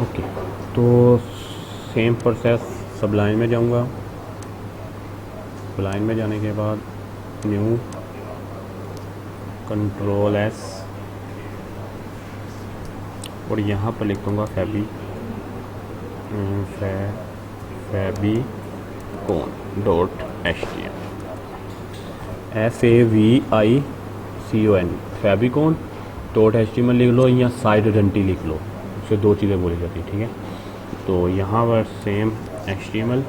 Okay, तो same process सबलाइन में जाऊंगा। सबलाइन में जाने के बाद न्यू, कंट्रोल एस, और यहाँ पर लिख दूँगा favicon dot HTML, FAVICON, favicon dot HTML लिख लो या साइड आइडेंटिटी लिख लो, उससे दो चीज़ें बोली जाती है, ठीक है। तो यहाँ पर same HTML,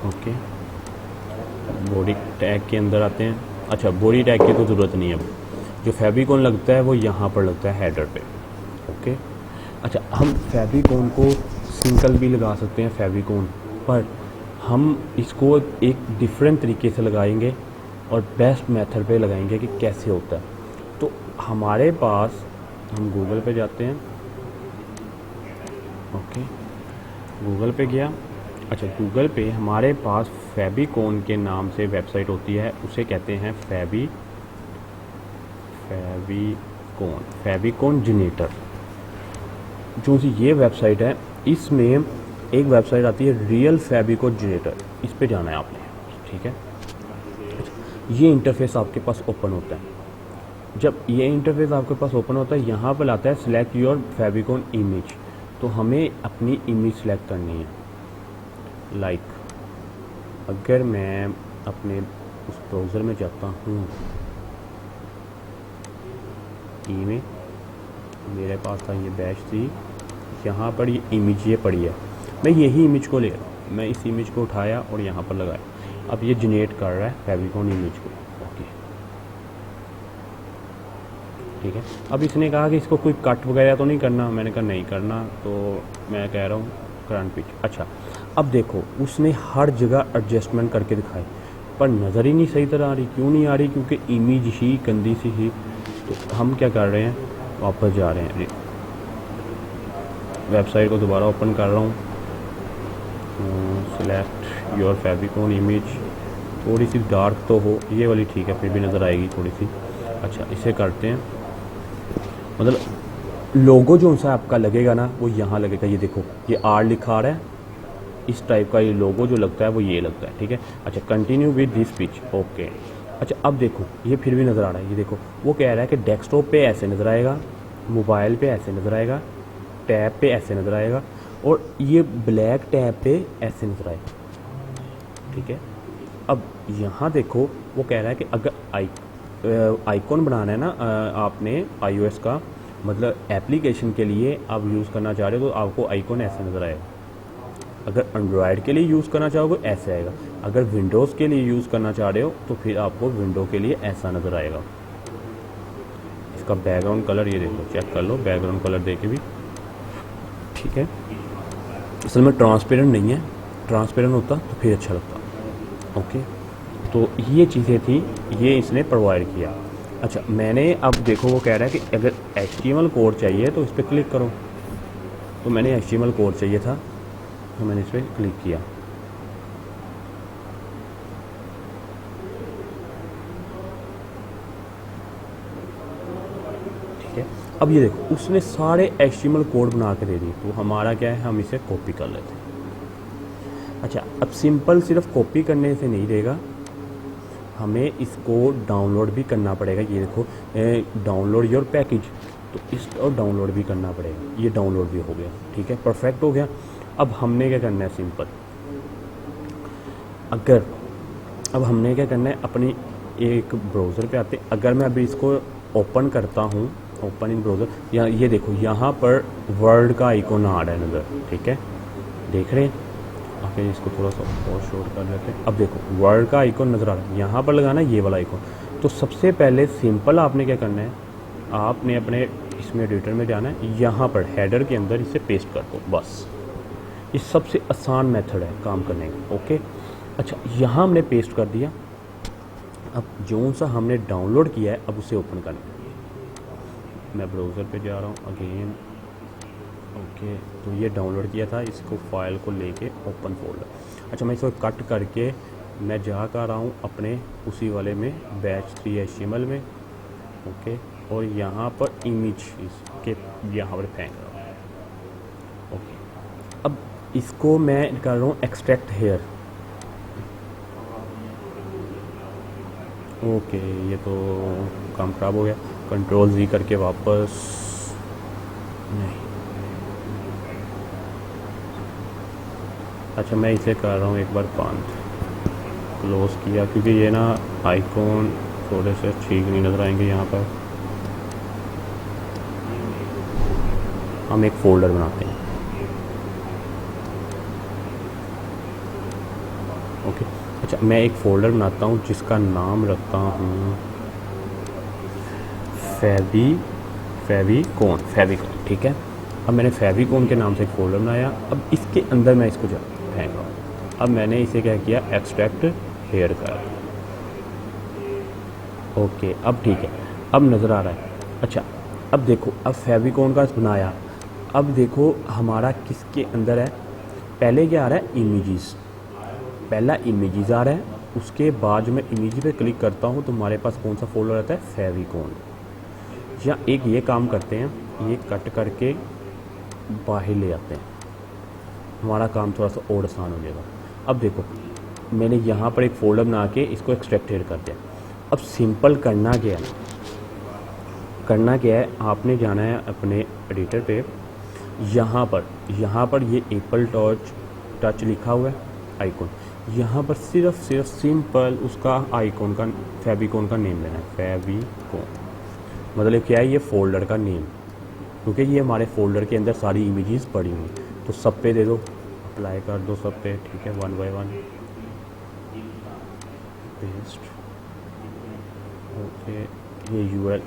okay. Body tag के अंदर आते हैं। अच्छा, बॉडी टैग की तो ज़रूरत नहीं है, अब जो फैबिकॉन लगता है वो यहाँ पर लगता है हेडर पे, ओके। अच्छा, हम फैबिकॉन को सिंगल भी लगा सकते हैं फैबिकॉन, पर हम इसको एक डिफरेंट तरीके से लगाएंगे और बेस्ट मेथड पे लगाएंगे कि कैसे होता है। तो हमारे पास, हम गूगल पे जाते हैं, ओके, गूगल पे गया। अच्छा, गूगल पे हमारे पास फैबिकॉन के नाम से वेबसाइट होती है, उसे कहते हैं फैबिकॉन जनरेटर। जो सी ये वेबसाइट है, इसमें एक वेबसाइट आती है रियल फैबिकॉन जनरेटर, इस पे जाना है आपने, ठीक है। ये इंटरफेस आपके पास ओपन होता है। जब ये इंटरफेस आपके पास ओपन होता है, यहाँ पर आता है सिलेक्ट योर फैबिकॉन इमेज, तो हमें अपनी इमेज सेलेक्ट करनी है। लाइक अगर मैं अपने उस ब्राउज़र में जाता हूँ, में मेरे पास था ये बैच थी, यहाँ पर ये इमेज ये पड़ी है, मैं यही इमेज को ले रहा हूँ, मैं इस इमेज को उठाया और यहाँ पर लगाया। अब ये जनरेट कर रहा है फैबिकॉन इमेज को, ओके, ठीक है। अब इसने कहा कि इसको कोई कट वगैरह तो नहीं करना, मैंने कहा नहीं करना, तो मैं कह रहा हूँ करंट पिच। अच्छा, अब देखो उसने हर जगह एडजस्टमेंट करके दिखाई, पर नज़र ही नहीं सही तरह आ रही। क्यों नहीं आ रही? क्योंकि इमेज ही गंदी सी ही। तो हम क्या कर रहे हैं, वापस जा रहे हैं, वेबसाइट को दोबारा ओपन कर रहा हूँ, सिलेक्ट योर फैबिकॉन इमेज, थोड़ी सी डार्क तो हो, ये वाली ठीक है, फिर भी नज़र आएगी थोड़ी सी। अच्छा, इसे करते हैं, मतलब लोगो जो सा आपका लगेगा ना, वो यहाँ लगेगा, ये देखो ये आर लिखा आ रहा है, इस टाइप का ये लोगो जो लगता है वो ये लगता है, ठीक है। अच्छा, continue with this pitch, okay. अच्छा, अब देखो ये फिर भी नज़र आ रहा है, ये देखो वो कह रहा है कि डेस्कटॉप पे ऐसे नज़र आएगा, मोबाइल पे ऐसे नज़र आएगा, टैब पे ऐसे नज़र आएगा, और ये ब्लैक टैब पे ऐसे नज़र आएगा, ठीक है। अब यहाँ देखो वो कह रहा है कि अगर आइकॉन बनाना है ना आपने iOS का, मतलब एप्लीकेशन के लिए आप यूज़ करना चाह रहे हो, तो आपको आइकॉन ऐसे नज़र आएगा। अगर एंड्रॉयड के लिए यूज़ करना चाहोगे ऐसे आएगा, अगर विंडोज़ के लिए यूज़ करना चाह रहे हो तो फिर आपको विंडो के लिए ऐसा नज़र आएगा। इसका बैकग्राउंड कलर ये देखो, चेक कर लो बैकग्राउंड कलर देके भी, ठीक है। असल में ट्रांसपेरेंट नहीं है, ट्रांसपेरेंट होता तो फिर अच्छा लगता, ओके। तो ये चीज़ें थी, ये इसने प्रोवाइड किया। अच्छा, मैंने अब देखो वो कह रहा है कि अगर HTML कोड चाहिए तो इस पर क्लिक करो, तो मैंने HTML कोड चाहिए था, तो मैंने इस पर क्लिक किया। ठीक है, अब ये देखो उसने सारे HTML कोड बना के दे दिए, तो हमारा क्या है, हम इसे कॉपी कर लेते हैं। अच्छा, अब सिंपल सिर्फ कॉपी करने से नहीं देगा, हमें इसको डाउनलोड भी करना पड़ेगा। ये देखो डाउनलोड योर पैकेज, तो इसको डाउनलोड भी करना पड़ेगा। ये डाउनलोड भी हो गया, ठीक है, परफेक्ट हो गया। अब हमने क्या करना है, सिंपल, अब हमने क्या करना है, अपनी एक ब्राउज़र पे आते, अगर मैं अभी इसको ओपन करता हूँ, ओपन इन ब्राउज़र, यहाँ ये देखो यहाँ पर वर्ड का आइकॉन आ रहा है नज़र, ठीक है, देख रहे हैं। ओके, इसको थोड़ा सा और शॉर्ट कर लेते हैं। अब देखो वर्ड का आइकॉन नज़र आ रहा है, यहाँ पर लगाना है ये वाला आइकॉन। तो सबसे पहले सिंपल आपने क्या करना है, आपने अपने इसमें एडिटर में जाना है, यहाँ पर हेडर के अंदर इसे पेस्ट कर दो, बस। ये सबसे आसान मेथड है काम करने का, ओके। अच्छा, यहाँ हमने पेस्ट कर दिया। अब जो सा हमने डाउनलोड किया है, अब उसे ओपन करना है। मैं ब्राउज़र पे जा रहा हूँ अगेन, ओके। तो ये डाउनलोड किया था, इसको फाइल को लेके ओपन फोल्डर। अच्छा, मैं इसको कट करके मैं जा कर रहा हूँ अपने उसी वाले में, बैच 3 HTML में, ओके। और यहाँ पर इमेज इसके यहाँ पर फेंक रहा हूँ, ओके, अब इसको मैं कर रहा हूँ एक्सट्रैक्ट हेयर। ओके, ये तो काम ख़राब हो गया। कंट्रोल Z करके वापस, नहीं, अच्छा मैं इसे कर रहा हूँ एक बार बंद, क्लोज़ किया, क्योंकि ये ना आइकॉन थोड़े से ठीक नहीं नज़र आएंगे यहाँ पर। हम एक फ़ोल्डर बनाते हैं। ओके, अच्छा मैं एक फ़ोल्डर बनाता हूँ जिसका नाम रखता हूँ फेविकोन, ठीक है। अब मैंने फेविकोन के नाम से एक फ़ोल्डर बनाया। अब इसके अंदर मैं इसको फेंका। अब मैंने इसे क्या किया, एक्सट्रैक्ट हेयर कर। ओके, अब ठीक है, अब नज़र आ रहा है। अच्छा, अब देखो, अब फेविकोन का बनाया। अब देखो हमारा किसके अंदर है, पहले क्या आ रहा है, इमेजेस, पहला इमेजेस आ रहा है। उसके बाद जो मैं इमेज पे क्लिक करता हूँ तो हमारे पास कौन सा फोल्डर आता है, फेविकोन। या एक ये काम करते हैं, ये कट करके बाहर ले आते हैं, हमारा काम थोड़ा सा और आसान हो जाएगा। अब देखो मैंने यहाँ पर एक फ़ोल्डर बना के इसको एक्सट्रैक्ट कर दिया। अब सिंपल करना क्या है, आपने जाना है अपने एडिटर पे, यहाँ पर ये एप्पल टच लिखा हुआ है आइकॉन, यहाँ पर सिर्फ सिंपल उसका आइकॉन का फेविकोन का नेम लेना है, फेविकोन, मतलब क्या है, ये फ़ोल्डर का नेम, क्योंकि ये हमारे फ़ोल्डर के अंदर सारी इमेजेस पड़ी हुई। तो सब पे दे दो, अप्लाई कर दो सब पे, ठीक है, 1 बाय 1 पेस्ट। ओके, ये URL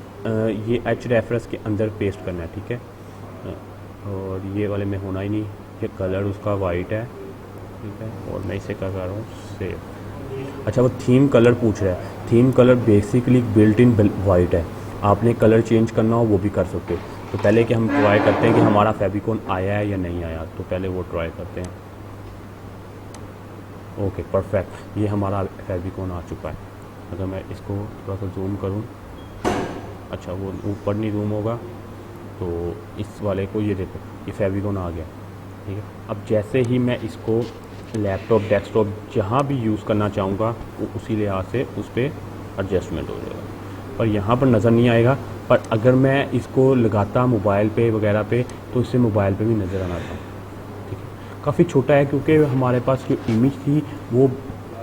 ये एच रेफरेंस के अंदर पेस्ट करना है, ठीक है। और ये वाले में होना ही नहीं, ये कलर उसका वाइट है, ठीक है। और मैं इसे क्या कर रहा हूँ, सेव। अच्छा, वो थीम कलर पूछ रहा है, theme colour basically built in white है, आपने कलर चेंज करना हो वो भी कर सकते हो। तो पहले कि हम ट्राई करते हैं कि हमारा फेविकोन आया है या नहीं आया, तो पहले वो ट्राई करते हैं। ओके, परफेक्ट, ये हमारा फेविकोन आ चुका है। अगर मैं इसको थोड़ा सा जूम करूँ, अच्छा वो ऊपर नहीं जूम होगा, तो इस वाले को ये देखो, ये फेविकोन आ गया, ठीक है। अब जैसे ही मैं इसको लैपटॉप, डेस्कटॉप जहाँ भी यूज़ करना चाहूँगा, वो उसी लिहाज से उस पर एडजस्टमेंट हो जाएगा, पर यहाँ पर नज़र नहीं आएगा। पर अगर मैं इसको लगाता मोबाइल पे वगैरह पे, तो इससे मोबाइल पे भी नज़र आना था, ठीक है। काफ़ी छोटा है, क्योंकि हमारे पास जो इमेज थी वो,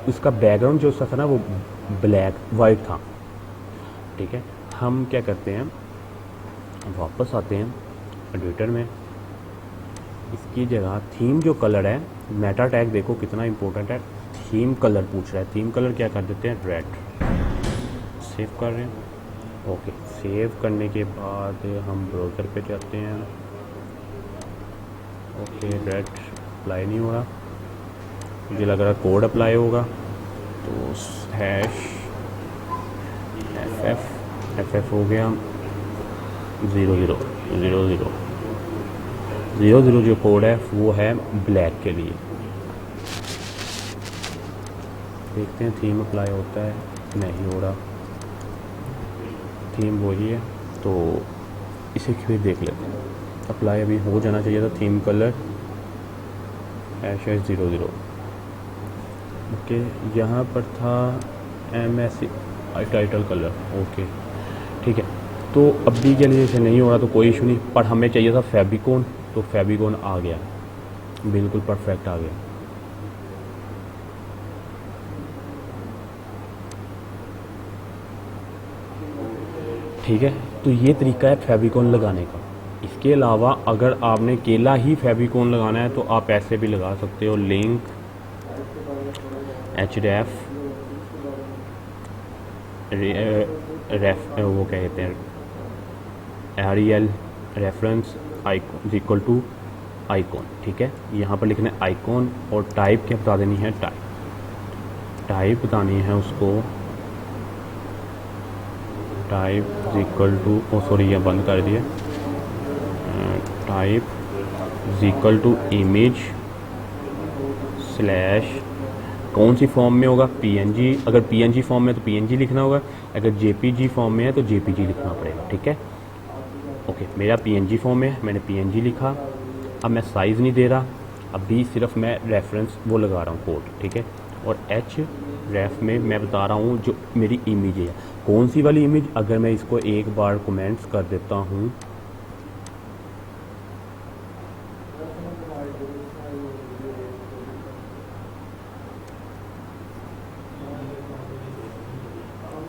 उसका बैकग्राउंड जो था ना, वो वाइट था, ठीक है। हम क्या करते हैं, वापस आते हैं एडिटर में, इसकी जगह थीम जो कलर है, मेटा टैग देखो कितना इंपॉर्टेंट है, थीम कलर पूछ रहा है, थीम कलर क्या कर देते हैं, रेड। सेव कर रहे हैं। ओके, सेव करने के बाद हम ब्राउज़र पे जाते हैं। ओके, रेड अप्लाई नहीं हो रहा, मुझे लग रहा कोड अप्लाई होगा, तो #FF हो गया, 0000 जो कोड है वो है ब्लैक के लिए। देखते हैं थीम अप्लाई होता है, नहीं हो रहा, थीम वही है, तो इसे फिर देख लेते हैं। अप्लाई अभी हो जाना चाहिए था, थीम कलर #00। ओके, यहाँ पर था MSC टाइटल कलर, ओके ठीक है। तो अभी के लिए इसे नहीं हो रहा तो कोई इशू नहीं, पर हमें चाहिए था फेविकोन, तो फेविकोन आ गया, बिल्कुल परफेक्ट आ गया। ठीक है, तो ये तरीका है फेविकोन लगाने का। इसके अलावा अगर आपने केला ही फेविकोन लगाना है तो आप ऐसे भी लगा सकते हो, लिंक href वो क्या कहते हैं, arial reference icon equal to icon, ठीक है। यहाँ पर लिखना है आइकॉन, और टाइप क्या बता देनी है, टाइप बतानी है उसको, type equal to, oh sorry ये बंद कर दिया, type equal to image slash, कौन सी फॉर्म में होगा, PNG, अगर PNG फॉर्म में तो PNG लिखना होगा, अगर JPG फॉर्म में है तो JPG लिखना पड़ेगा, ठीक है। ओके, मेरा PNG फॉर्म में, मैंने PNG लिखा, अब मैं साइज़ नहीं दे रहा, अभी सिर्फ मैं रेफरेंस वो लगा रहा हूँ कोड, ठीक है। और एच रेफ में मैं बता रहा हूँ जो मेरी इमेज है, कौन सी वाली इमेज। अगर मैं इसको एक बार कमेंट्स कर देता हूँ,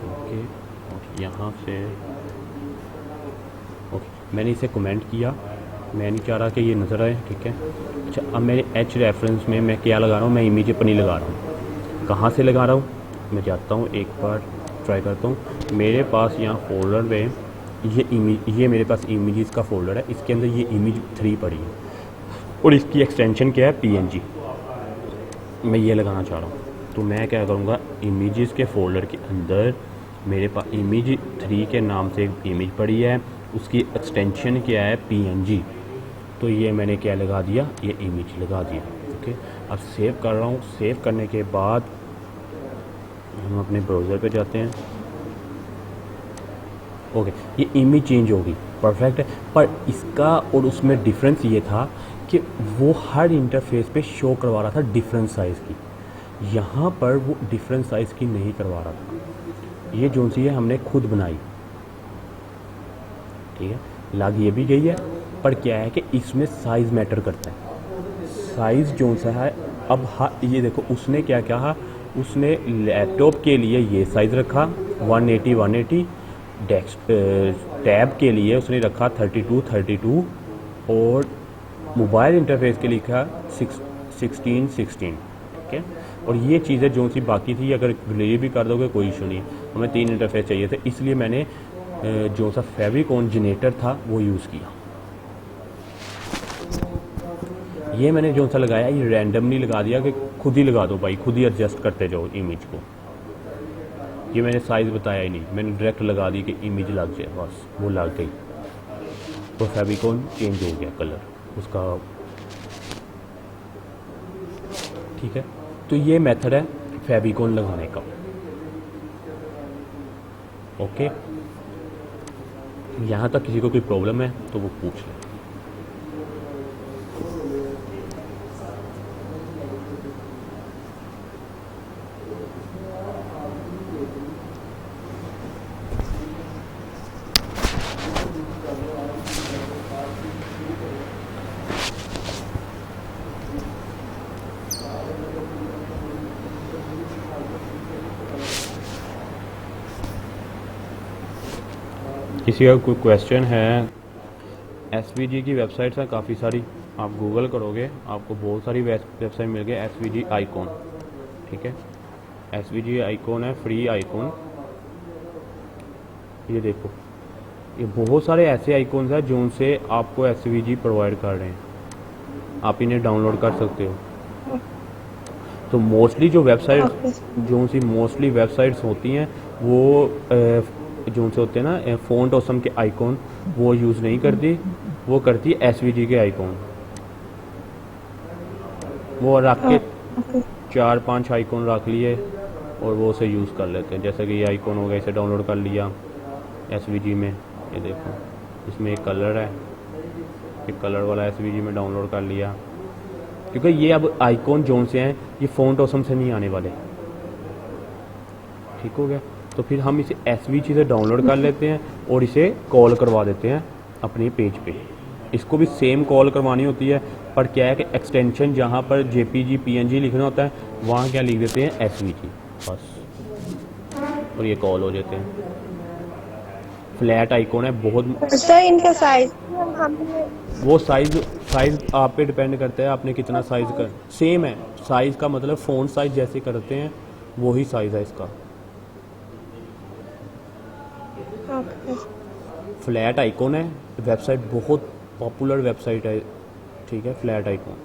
ओके, और यहाँ से ओके मैंने इसे कमेंट किया, मैं नहीं चाह रहा कि ये नज़र आए, ठीक है। अच्छा, अब मेरे एच रेफरेंस में मैं क्या लगा रहा हूँ, मैं इमेज अपनी लगा रहा हूँ। कहाँ से लगा रहा हूँ, मैं जाता हूँ एक बार ट्राई करता हूँ। मेरे पास यहाँ फोल्डर में ये मेरे पास इमेजेस का फोल्डर है, इसके अंदर ये इमेज 3 पड़ी है और इसकी एक्सटेंशन क्या है, PNG। मैं ये लगाना चाह रहा हूँ, तो मैं क्या करूँगा, इमेजेस के फोल्डर के अंदर मेरे पास इमेज 3 के नाम से एक इमेज पड़ी है, उसकी एक्सटेंशन क्या है, PNG। तो ये मैंने क्या लगा दिया, ये इमेज लगा दिया, ओके। अब सेव कर रहा हूँ। सेव करने के बाद हम अपने ब्राउज़र पे जाते हैं, ओके। ये इमेज चेंज होगी, परफेक्ट है। पर इसका और उसमें डिफरेंस ये था कि वो हर इंटरफेस पे शो करवा रहा था डिफरेंट साइज़ की, यहाँ पर वो डिफरेंट साइज़ की नहीं करवा रहा था। ये जो सी है हमने खुद बनाई, ठीक है। लग ये भी गई है, पर क्या है कि इसमें साइज़ मैटर करता है। साइज़ जो सा है, अब ये देखो उसने क्या कहा, उसने लैपटॉप के लिए ये साइज़ रखा 180 डेस्क टैब के लिए उसने रखा 32 और मोबाइल इंटरफेस के लिए लिखा 16, ठीक है। और ये चीज़ें जो सी बाकी थी, अगर डिलीट भी कर दोगे कोई इशू नहीं। हमें 3 इंटरफेस चाहिए थे, इसलिए मैंने जो सा फेविकॉन जनरेटर था वो यूज़ किया। ये मैंने जो सा लगाया, ये रैंडमली लगा दिया कि खुद ही लगा दो भाई, खुद ही एडजस्ट करते जाओ इमेज को। ये मैंने साइज़ बताया ही नहीं, मैंने डायरेक्ट लगा दी कि इमेज लग जाए, बस वो लग गई। तो फेविकॉन चेंज हो गया कलर उसका, ठीक है। तो ये मेथड है फेविकॉन लगाने का, ओके। यहाँ तक किसी को कोई प्रॉब्लम है तो वो पूछ ले। किसी का कोई क्वेश्चन है, SVG की वेबसाइट्स हैं काफ़ी सारी, आप गूगल करोगे आपको बहुत सारी वेबसाइट मिल गई SVG आइकॉन, ठीक है। SVG आइकॉन है फ्री आइकॉन, ये देखो, ये बहुत सारे ऐसे आइकॉन्स हैं जो उनसे आपको SVG प्रोवाइड कर रहे हैं, आप इन्हें डाउनलोड कर सकते हो। तो मोस्टली जो वेबसाइट्स जो सी मोस्टली वेबसाइट्स होती हैं वो जो से होते हैं ना फ़ॉन्ट ऑसम के आइकॉन, वो यूज़ नहीं करती, वो करती है SVG के आइकॉन। वो रख के 4-5 आइकॉन रख लिए और वो उसे यूज़ कर लेते हैं। जैसे कि ये आइकॉन हो गया, इसे डाउनलोड कर लिया SVG में, ये देखो इसमें एक कलर है, एक कलर वाला SVG में डाउनलोड कर लिया, क्योंकि ये अब आइकॉन जोन से हैं, ये फ़ॉन्ट ऑसम से नहीं आने वाले, ठीक हो गया। तो फिर हम इसे SVG से डाउनलोड कर लेते हैं और इसे कॉल करवा देते हैं अपने पेज पे। इसको भी सेम कॉल करवानी होती है, पर क्या है कि एक्सटेंशन जहाँ पर JPG PNG लिखना होता है वहाँ क्या लिख देते हैं SVG बस, और ये कॉल हो जाते हैं। फ्लैट आइकॉन है बहुत। सर इनका साइज वो साइज़ आप पे डिपेंड करता है आपने कितना साइज़ कर, सेम है साइज़ का, मतलब फ़ॉन्ट साइज़ जैसे करते हैं वही साइज़ है इसका। फ्लैट आइकॉन है, वेबसाइट बहुत पॉपुलर वेबसाइट है, ठीक है, flat icon.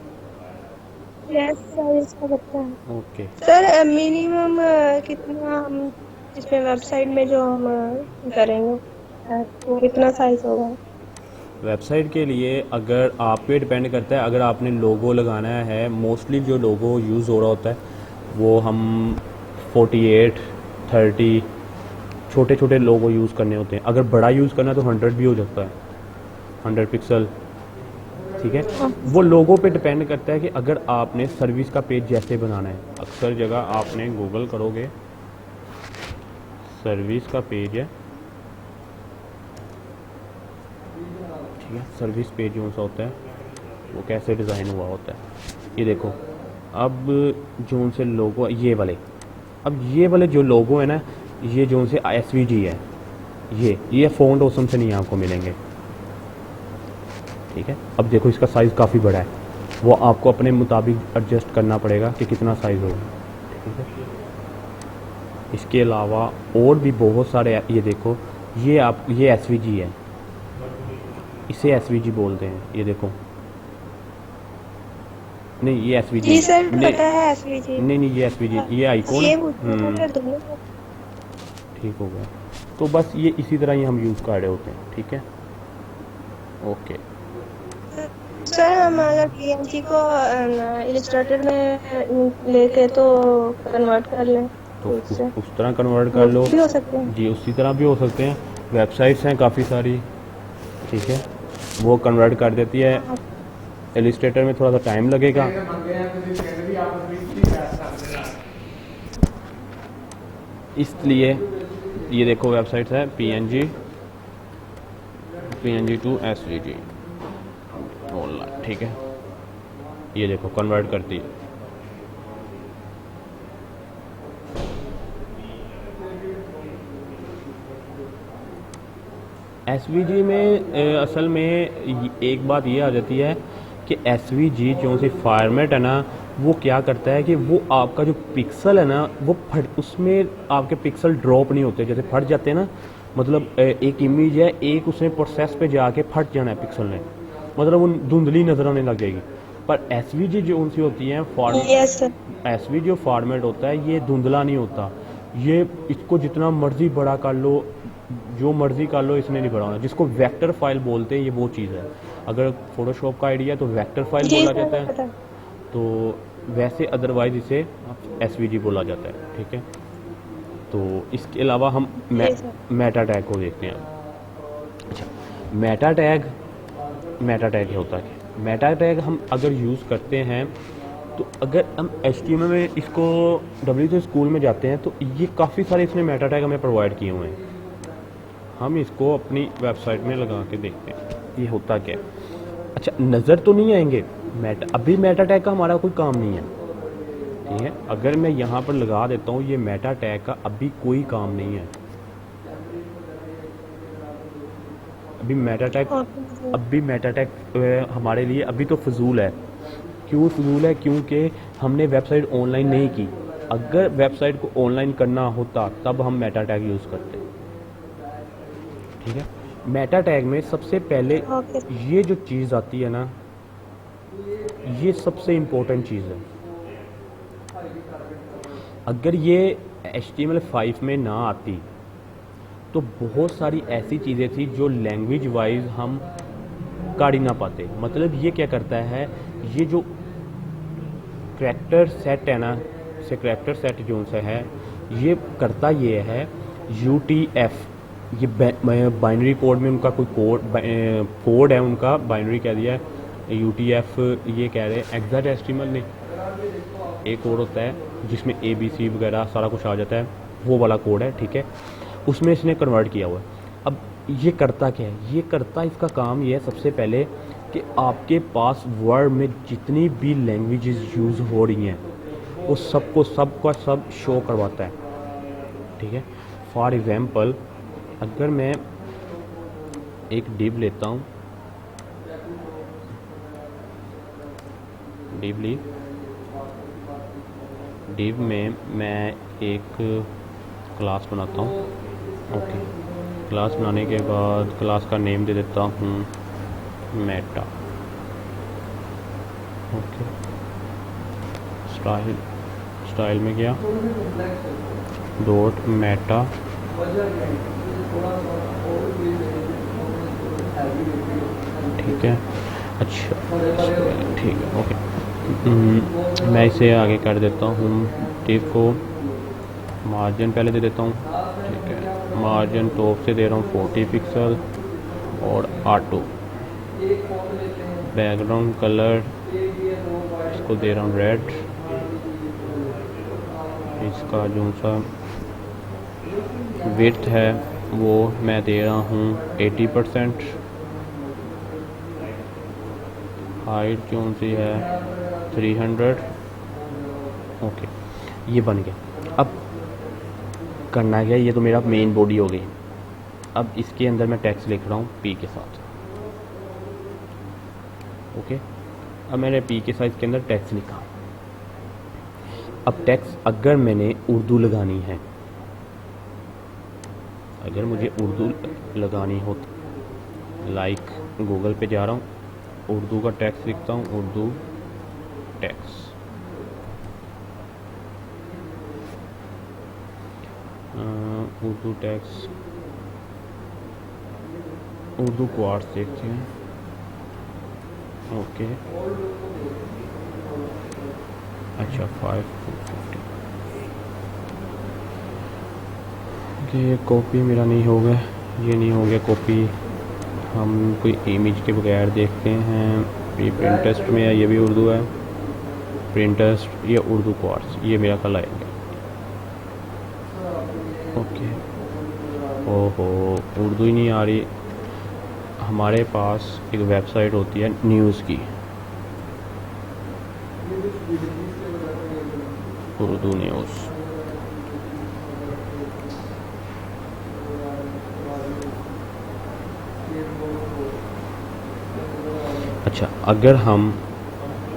Okay sir minimum कितना हम इसमें वेबसाइट में जो हम करेंगे तो कितना साइज होगा? वेबसाइट के लिए अगर आप पे डिपेंड करता है, अगर आपने लोगो लगाना है, मोस्टली जो लोगो यूज़ हो रहा होता है वो हम 48, 30 छोटे छोटे लोगो यूज़ करने होते हैं। अगर बड़ा यूज़ करना है तो 100 भी हो जाता है, 100 पिक्सल, ठीक है। वो लोगों पे डिपेंड करता है कि अगर आपने सर्विस का पेज जैसे बनाना है, अक्सर जगह आपने गूगल करोगे सर्विस का पेज है, ठीक है, सर्विस पेज जो सा होता है वो कैसे डिज़ाइन हुआ होता है, ये देखो। अब जो उनसे लोगो ये वाले, अब ये वाले जो लोगो है ना, ये जो उनसे SVG है, ये फ़ॉन्ट ऑसम से नहीं आपको मिलेंगे, ठीक है। अब देखो इसका साइज़ काफ़ी बड़ा है, वो आपको अपने मुताबिक एडजस्ट करना पड़ेगा कि कितना साइज़ होगा, ठीक है। इसके अलावा और भी बहुत सारे, ये देखो ये SVG है, इसे SVG बोलते हैं, ये देखो। नहीं ये SVG जी सर नहीं, पता है एसवीजी। नहीं ये SVG, ये आइकॉन ये मुझे दोनों ठीक हो गया। तो बस ये इसी तरह ही हम यूज़ कर रहे होते हैं, ठीक है, ओके। सर हम अगर PNG को इलस्ट्रेटेड में लेके तो कन्वर्ट कर लें तो उससे उस तरह कन्वर्ट कर लो भी हो सकते हैं। जी, उसी तरह भी हो सकते हैं। वेबसाइट्स हैं काफ़ी सारी, ठीक है, वो कन्वर्ट कर देती है। इलस्ट्रेटर में थोड़ा सा टाइम लगेगा, इसलिए ये देखो वेबसाइट्स है PNG टू SVG ऑनलाइन, ठीक है, ये देखो कन्वर्ट करती है। SVG में असल में एक बात ये आ जाती है कि SVG जो सी फॉर्मेट है ना, वो क्या करता है कि वो आपका जो पिक्सल है ना, वो फट, उसमें आपके पिक्सल ड्रॉप नहीं होते, जैसे फट जाते हैं ना, मतलब एक इमेज है, एक उसने प्रोसेस पे जाके फट जाना है पिक्सल ने, मतलब वो धुंधली नजर आने लग जाएगी। पर SVG जो उनसी होती है यस सर। SVG जो फॉर्मेट होता है ये धुंधला नहीं होता, ये इसको जितना मर्जी बड़ा कर लो, जो मर्जी कर लो, इसने नहीं बड़ा होना। जिसको वेक्टर फाइल बोलते हैं, ये वो चीज़ है। अगर फोटोशॉप का आइडिया तो वेक्टर फाइल जी बोला सर जाता है, पता है। तो वैसे अदरवाइज इसे SVG बोला जाता है, ठीक है। तो इसके अलावा हम जी सर। मेटा टैग को देखते हैं। अच्छा, मेटा टैग होता है। मेटा टैग हम अगर यूज़ करते हैं, तो अगर हम HTML में इसको W3 स्कूल में जाते हैं, तो ये काफ़ी सारे इसने मेटा टैग हमें प्रोवाइड किए हुए हैं। हम इसको अपनी वेबसाइट में लगा के देखते हैं ये होता क्या है। अच्छा, नज़र तो नहीं आएंगे अभी मेटा टैग का हमारा कोई काम नहीं है, ठीक है। अगर मैं यहाँ पर लगा देता हूँ, ये मेटा टैग का अभी कोई काम नहीं है, अभी मेटा टैग हमारे लिए अभी तो फजूल है। क्यों फजूल है? क्योंकि हमने वेबसाइट ऑनलाइन नहीं की। अगर वेबसाइट को ऑनलाइन करना होता तब हम मेटा टैग यूज़ करते, ठीक है। मेटा टैग में सबसे पहले ये जो चीज़ आती है ना, ये सबसे इम्पोर्टेंट चीज़ है। अगर ये HTML5 में ना आती तो बहुत सारी ऐसी चीज़ें थी जो लैंग्वेज वाइज हम कर ही ना पाते। मतलब ये क्या करता है, ये जो करैक्टर सेट है ना, से करैक्टर सेट जो सा है, ये करता ये है UTF, ये बाइनरी कोड में उनका कोई कोड है, उनका बाइनरी कह दिया है UTF, ये कह रहे हैं हेक्साडेसिमल नहीं, एक कोड होता है जिसमें ABC वगैरह सारा कुछ आ जाता है, वो वाला कोड है, ठीक है। उसमें इसने कन्वर्ट किया हुआ है। अब ये करता क्या है, ये करता, इसका काम ये है सबसे पहले कि आपके पास वर्ड में जितनी भी लैंग्वेजेस यूज़ हो रही हैं वो सबका सब शो करवाता है, ठीक है। फॉर एग्ज़ाम्पल, अगर मैं एक डिव लेता हूँ, डिव में मैं एक क्लास बनाता हूँ, ओके। क्लास बनाने के बाद क्लास का नेम दे देता हूँ मेटा, ओके। स्टाइल में गया डॉट मेटा, ठीक है। अच्छा, ठीक है, ओके। मैं इसे आगे कर देता हूँ, डिव को मार्जिन पहले दे देता हूँ, ठीक है। मार्जिन टॉप से दे रहा हूँ 40 पिक्सल और ऑटो बैकग्राउंड कलर इसको दे रहा हूँ रेड। इसका जो सा विड्थ है वो मैं दे रहा हूँ 80%। हाइट जो सी है 300। ओके, ये बन गया। अब करना क्या, ये तो मेरा मेन बॉडी हो गई। अब इसके अंदर मैं टेक्स्ट लिख रहा हूँ पी के साथ। ओके, अब मैंने पी के साथ इसके अंदर टेक्स्ट लिखा। अब टेक्स्ट अगर मैंने उर्दू लगानी है, अगर मुझे उर्दू लगानी हो, लाइक गूगल पे जा रहा हूँ, उर्दू का टेक्स्ट लिखता हूँ, Urdu text. Urdu text, Urdu quartz देखते हैं। ओके, अच्छा 550। ये कॉपी मेरा नहीं हो गया, ये नहीं हो गया कॉपी। हम कोई इमेज के बगैर देखते हैं। ये प्रिंटेस्ट में है, ये भी उर्दू है। प्रिंटेस्ट, ये उर्दू क्वार्ट्स, ये मेरा कल आएगा। ओके, ओहो उर्दू ही नहीं आ रही। हमारे पास एक वेबसाइट होती है न्यूज़ की, उर्दू न्यूज़। अच्छा, अगर हम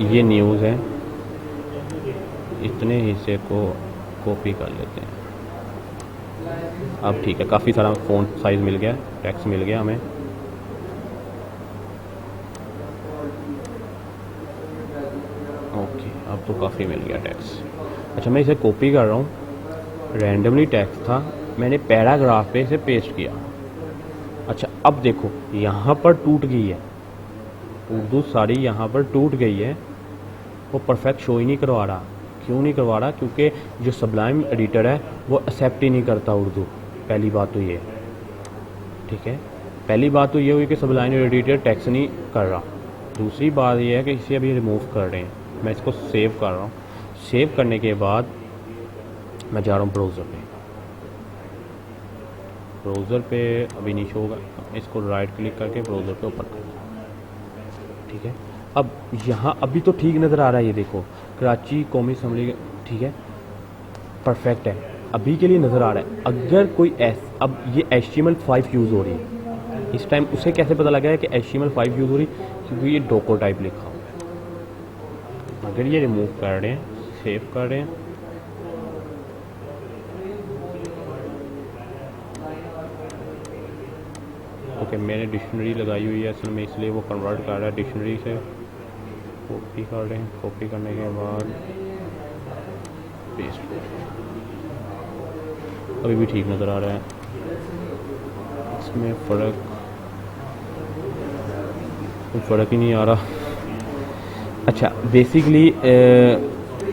ये न्यूज़ है, इतने हिस्से को कॉपी कर लेते हैं। अब ठीक है, काफ़ी सारा फ़ॉन्ट साइज़ मिल गया, टेक्स्ट मिल गया हमें। ओके, अब तो काफ़ी मिल गया टेक्स्ट। अच्छा, मैं इसे कॉपी कर रहा हूँ। रैंडमली टेक्स्ट था, मैंने पैराग्राफ पे इसे पेस्ट किया। अच्छा, अब देखो यहाँ पर टूट गई है उर्दू सारी, यहाँ पर टूट गई है। वो परफेक्ट शो ही नहीं करवा रहा। क्यों नहीं करवा रहा? क्योंकि जो सबलाइम एडिटर है वो एक्सेप्ट ही नहीं करता उर्दू। पहली बात तो ये, ठीक है, पहली बात तो ये हुई कि सबलाइम एडिटर टेक्स्ट नहीं कर रहा। दूसरी बात ये है कि इसे अभी रिमूव कर रहे हैं। मैं इसको सेव कर रहा हूँ। सेव करने के बाद मैं जा रहा हूँ ब्राउज़र पे। ब्राउज़र पे अभी नहीं शो होगा, इसको राइट क्लिक करके ब्राउज़र पे ओपन कर, ठीक है। अब यहाँ अभी तो ठीक नज़र आ रहा है, ये देखो कराची कौमी असम्बली, ठीक है, परफेक्ट है, अभी के लिए नज़र आ रहा है। अगर कोई अब ये HTML5 यूज़ हो रही है इस टाइम, उसे कैसे पता लगा है कि HTML5 यूज़ हो रही? क्योंकि ये डोको टाइप लिखा हुआ है। अगर ये रिमूव कर रहे हैं, सेव कर रहे हैं, ओके, मैंने डिक्शनरी लगाई हुई है असल में, इसलिए वो कन्वर्ट कर रहा है डिक्शनरी से। कॉपी कर रहे हैं, कॉपी करने के बाद पेस्ट, अभी भी ठीक नज़र आ रहा है। इसमें कोई फ़र्क ही नहीं आ रहा। अच्छा, बेसिकली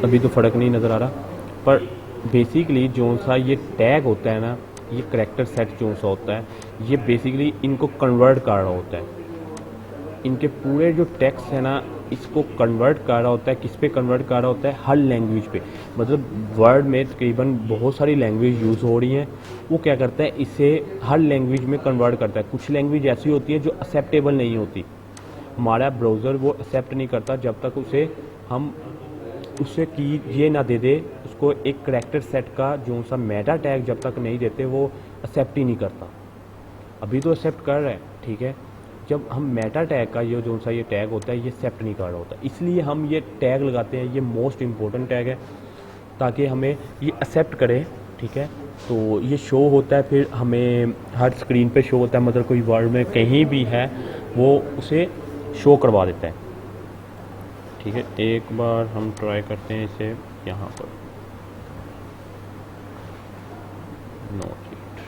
अभी तो फ़र्क नहीं नज़र आ रहा, पर बेसिकली जो सा ये टैग होता है ना, ये करैक्टर सेट जो सा होता है, ये बेसिकली इनको कन्वर्ट कर रहा होता है। इनके पूरे जो टेक्स्ट है ना, इसको कन्वर्ट कर रहा होता है। किस पे कन्वर्ट कर रहा होता है? हर लैंग्वेज पे। मतलब वर्ड में तकरीबन बहुत सारी लैंग्वेज यूज़ हो रही हैं, वो क्या करता है, इसे हर लैंग्वेज में कन्वर्ट करता है। कुछ लैंग्वेज ऐसी होती है जो एक्सेप्टेबल नहीं होती, हमारा ब्राउज़र वो एक्सेप्ट नहीं करता जब तक उसे की ये ना दे दे, उसको एक करैक्टर सेट का जो सा मेटा टैग जब तक नहीं देते वो एक्सेप्ट ही नहीं करता। अभी तो एक्सेप्ट कर रहा है, ठीक है। जब हम मेटा टैग का ये जो सा ये टैग होता है, ये एक्सेप्ट नहीं कर रहा होता, इसलिए हम ये टैग लगाते हैं। ये मोस्ट इम्पोर्टेंट टैग है ताकि हमें ये एक्सेप्ट करे, ठीक है। तो ये शो होता है, फिर हमें हर स्क्रीन पे शो होता है। मतलब कोई वर्ड में कहीं भी है वो उसे शो करवा देता है, ठीक है। एक बार हम ट्राई करते हैं इसे यहाँ पर, नो चीट,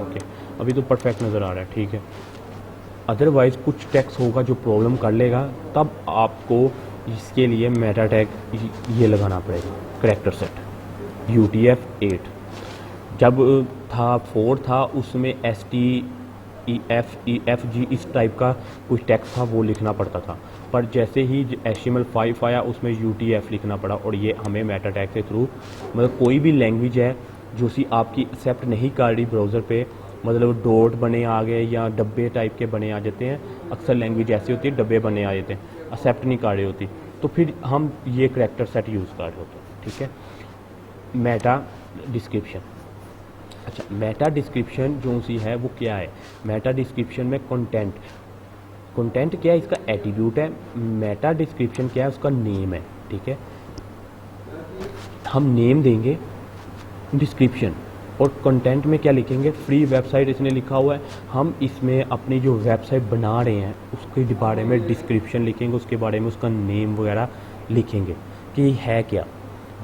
ओके, अभी तो परफेक्ट नज़र आ रहा है, ठीक है। अदरवाइज़ कुछ टेक्स्ट होगा जो प्रॉब्लम कर लेगा, तब आपको इसके लिए मेटा टैग ये लगाना पड़ेगा, करैक्टर सेट UTF-8। जब था 4 था, उसमें ST EF G इस टाइप का कुछ टेक्स्ट था, वो लिखना पड़ता था। पर जैसे ही HTML5 आया उसमें UTF लिखना पड़ा, और ये हमें मेटा टैग के थ्रू, मतलब कोई भी लैंग्वेज है जो सी आपकी एक्सेप्ट नहीं कर रही ब्राउज़र पे, मतलब डॉट बने आ गए या डब्बे टाइप के बने आ जाते हैं, अक्सर लैंग्वेज ऐसी होती है डब्बे बने आ जाते हैं, एक्सेप्ट नहीं कर रही होती, तो फिर हम ये करैक्टर सेट यूज़ कर रहे होते हैं। ठीक है, मेटा डिस्क्रिप्शन। अच्छा, मेटा डिस्क्रिप्शन जो सी है वो क्या है? मेटा डिस्क्रिप्शन में कंटेंट क्या है? इसका एट्रीब्यूट है। मेटा डिस्क्रिप्शन क्या है? उसका नेम है। ठीक है, हम नेम देंगे डिस्क्रिप्शन, और कंटेंट में क्या लिखेंगे? फ्री वेबसाइट इसने लिखा हुआ है, हम इसमें अपनी जो वेबसाइट बना रहे हैं उसके बारे में डिस्क्रिप्शन लिखेंगे, उसके बारे में उसका नेम वगैरह लिखेंगे कि है क्या।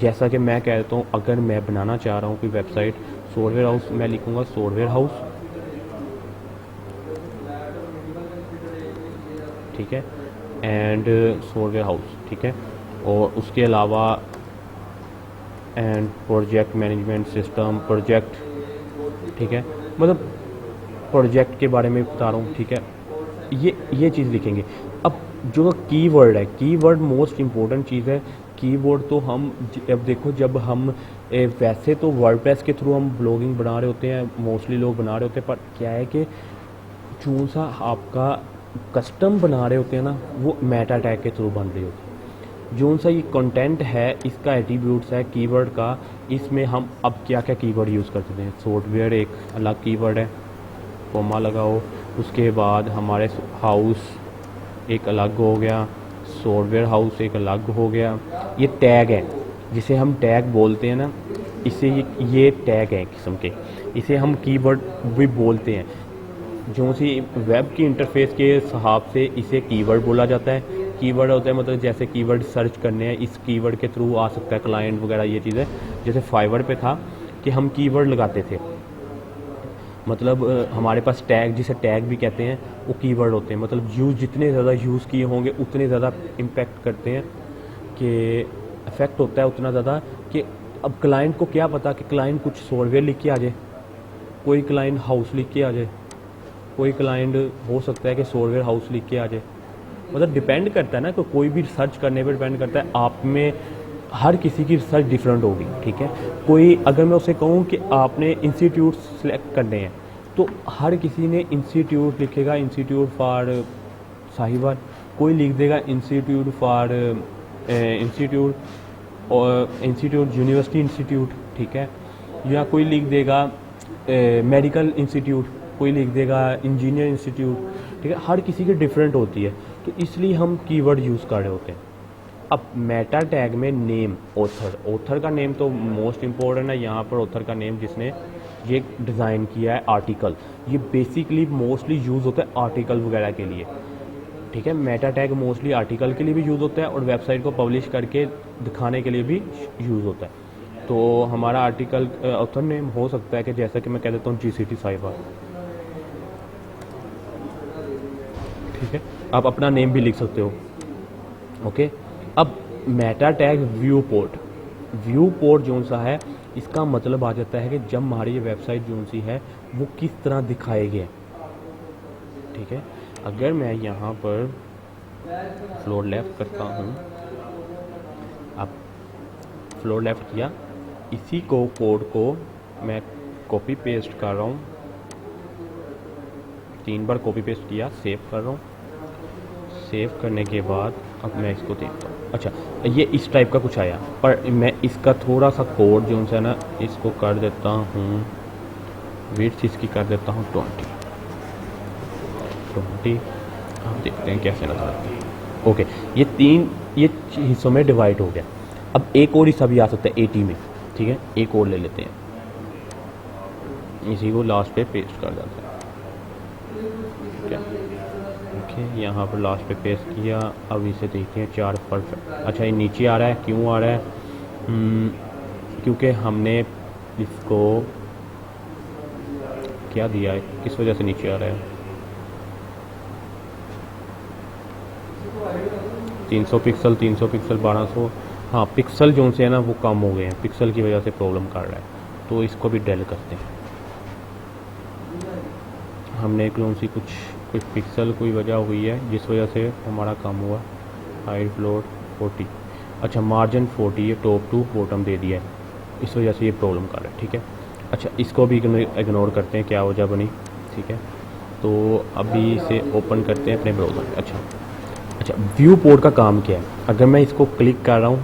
जैसा कि मैं कहता हूँ, अगर मैं बनाना चाह रहा हूँ कोई वेबसाइट सॉफ्टवेयर हाउस, मैं लिखूँगा सॉफ्टवेयर हाउस। ठीक है, एंड सॉफ्टवेयर हाउस। ठीक है, और उसके अलावा and project management system project. ठीक है, मतलब प्रोजेक्ट के बारे में बता रहा हूँ। ठीक है, ये चीज़ लिखेंगे। अब जो कीवर्ड है, कीवर्ड मोस्ट इम्पोर्टेंट चीज़ है। कीवर्ड तो हम अब देखो, जब हम वैसे तो वर्डप्रेस के थ्रू हम ब्लॉगिंग बना रहे होते हैं, मोस्टली लोग बना रहे होते हैं, पर क्या है कि जो सा आपका कस्टम बना रहे होते हैं ना, वो मेटा टैग के थ्रू बन रही होती है। जो सा ये कंटेंट है, इसका एट्रीब्यूट्स है कीवर्ड का, इसमें हम अब क्या क्या कीवर्ड यूज़ करते हैं। सॉफ्टवेयर एक अलग कीवर्ड है, कोमा लगाओ। उसके बाद हमारे हाउस एक अलग हो गया, सॉफ्टवेयर हाउस एक अलग हो गया। ये टैग है जिसे हम टैग बोलते हैं ना, इसे ये टैग है किस्म के, इसे हम कीवर्ड भी बोलते हैं। जो सी वेब की इंटरफेस के हिसाब से इसे कीवर्ड बोला जाता है। कीवर्ड होता है मतलब जैसे कीवर्ड सर्च करने हैं, इस कीवर्ड के थ्रू आ सकता है क्लाइंट वगैरह, ये चीज़ें। जैसे फाइवर पे था कि हम कीवर्ड लगाते थे, मतलब हमारे पास टैग, जिसे टैग भी कहते हैं, वो कीवर्ड होते हैं। मतलब यूज़ जितने ज़्यादा यूज़ किए होंगे उतने ज़्यादा इम्पैक्ट करते हैं, कि इफेक्ट होता है उतना ज़्यादा। कि अब क्लाइंट को क्या पता कि क्लाइंट कुछ सॉफ्टवेयर लिख के आ जाए, कोई क्लाइंट हाउस लिख के आ जाए, कोई क्लाइंट हो सकता है कि सॉफ्टवेयर हाउस लिख के आ जाए। मतलब डिपेंड करता है ना, कि कोई भी सर्च करने पर डिपेंड करता है। आप में हर किसी की रिसर्च डिफरेंट होगी। ठीक है, कोई अगर मैं उसे कहूँ कि आपने इंस्टीट्यूट सेलेक्ट करने हैं, तो हर किसी ने इंस्टीट्यूट लिखेगा, इंस्टीट्यूट फॉर साहिवाल, कोई लिख देगा institute for institute university institute. ठीक है, या कोई लिख देगा मेडिकल इंस्टीट्यूट, कोई लिख देगा इंजीनियर इंस्टीट्यूट। ठीक है, हर किसी की डिफरेंट होती है, तो इसलिए हम कीवर्ड यूज़ कर रहे होते हैं। अब मेटा टैग में नेम, ऑथर का नेम तो मोस्ट इम्पोर्टेंट है। यहाँ पर ऑथर का नेम जिसने ये डिज़ाइन किया है, आर्टिकल, ये बेसिकली मोस्टली यूज़ होता है आर्टिकल वगैरह के लिए। ठीक है, मेटा टैग मोस्टली आर्टिकल के लिए भी यूज़ होता है, और वेबसाइट को पब्लिश करके दिखाने के लिए भी यूज़ होता है। तो हमारा आर्टिकल ऑथर नेम हो सकता है कि जैसा कि मैं कह देता हूँ GCT साइबर। ठीक है, आप अपना नेम भी लिख सकते हो। ओके, अब मेटा टैग व्यू पोर्ट जो सा है, इसका मतलब आ जाता है कि जब हमारी ये वेबसाइट जो सी है वो किस तरह दिखाएगी। ठीक है, अगर मैं यहाँ पर फ्लोर लेफ्ट करता हूँ, अब फ्लोर लेफ्ट किया, इसी को कोड को मैं कॉपी पेस्ट कर रहा हूँ, 3 बार कॉपी पेस्ट किया, सेव कर रहा हूँ। सेव करने के बाद अब मैं इसको देखता हूँ। अच्छा, ये इस टाइप का कुछ आया, पर मैं इसका थोड़ा सा कोड जो है ना, इसको कर देता हूँ, विड्थ इसकी कर देता हूँ 20। हम देखते हैं कैसे नजर आती है। ओके, ये 3 हिस्सों में डिवाइड हो गया। अब एक और हिस्सा भी आ सकता है 80 में। ठीक है, एक और ले लेते हैं, इसी को लास्ट पे पेस्ट कर देते हैं। क्या ओके, यहाँ पर लास्ट पे पेस्ट किया। अब इसे देखते हैं 4 परफेक्ट। अच्छा, ये नीचे आ रहा है, क्यों आ रहा है? क्योंकि हमने इसको क्या दिया है, किस वजह से नीचे आ रहा है? 300 पिक्सल 1200। हाँ, पिक्सल जो से है ना वो कम हो गए हैं, पिक्सल की वजह से प्रॉब्लम कर रहा है, तो इसको भी डेल करते हैं। हमने कौन सी कुछ पिक्सल कोई वजह हुई है जिस वजह से हमारा कम हुआ। हाइट फ्लोट 40, अच्छा मार्जिन 40 है, टॉप टू बॉटम दे दिया है, इस वजह से ये प्रॉब्लम कर रहा है। ठीक है, अच्छा इसको भी इग्नोर करते हैं, क्या वजह बनी। ठीक है, तो अभी इसे ओपन करते हैं अपने ब्राउज़र में। अच्छा व्यू पोर्ट का काम क्या है, अगर मैं इसको क्लिक कर रहा हूँ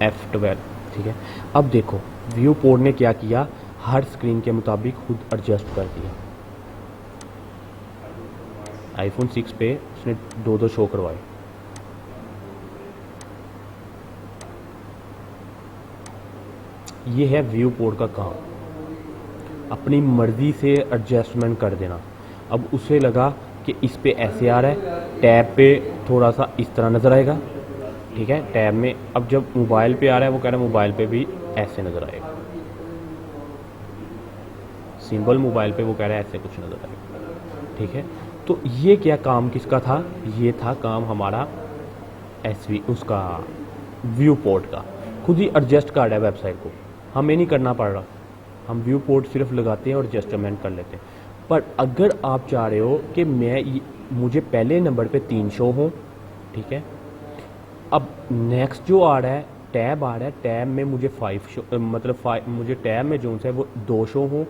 F12, ठीक है, अब देखो व्यू पोर्ट ने क्या किया, हर स्क्रीन के मुताबिक खुद एडजस्ट कर दिया। आईफोन 6 पे उसने दो शो करवाए। ये है व्यू पोर्ट का काम, अपनी मर्ज़ी से एडजस्टमेंट कर देना। अब उसे लगा कि इस पे ऐसे आ रहा है, टैब पे थोड़ा सा इस तरह नज़र आएगा। ठीक है, टैब में अब जब मोबाइल पे आ रहा है वो कह रहा है मोबाइल पे भी ऐसे नज़र आएगा, सिंबल मोबाइल पे वो कह रहा है ऐसे कुछ नज़र आएगा। ठीक है, तो ये क्या काम किसका था, ये था काम हमारा उसका व्यू पोर्ट का, खुद ही एडजस्ट कर रहा है वेबसाइट को, हमें नहीं करना पड़ रहा। हम व्यू पोर्ट सिर्फ लगाते हैं और एडजस्टमेंट कर लेते हैं। पर अगर आप चाह रहे हो कि मुझे पहले नंबर पे 3 शो हो, ठीक है, अब नेक्स्ट जो आ रहा है टैब आ रहा है, टैब में मुझे 5 शो मुझे टैब में जो है वो 2 शो हो।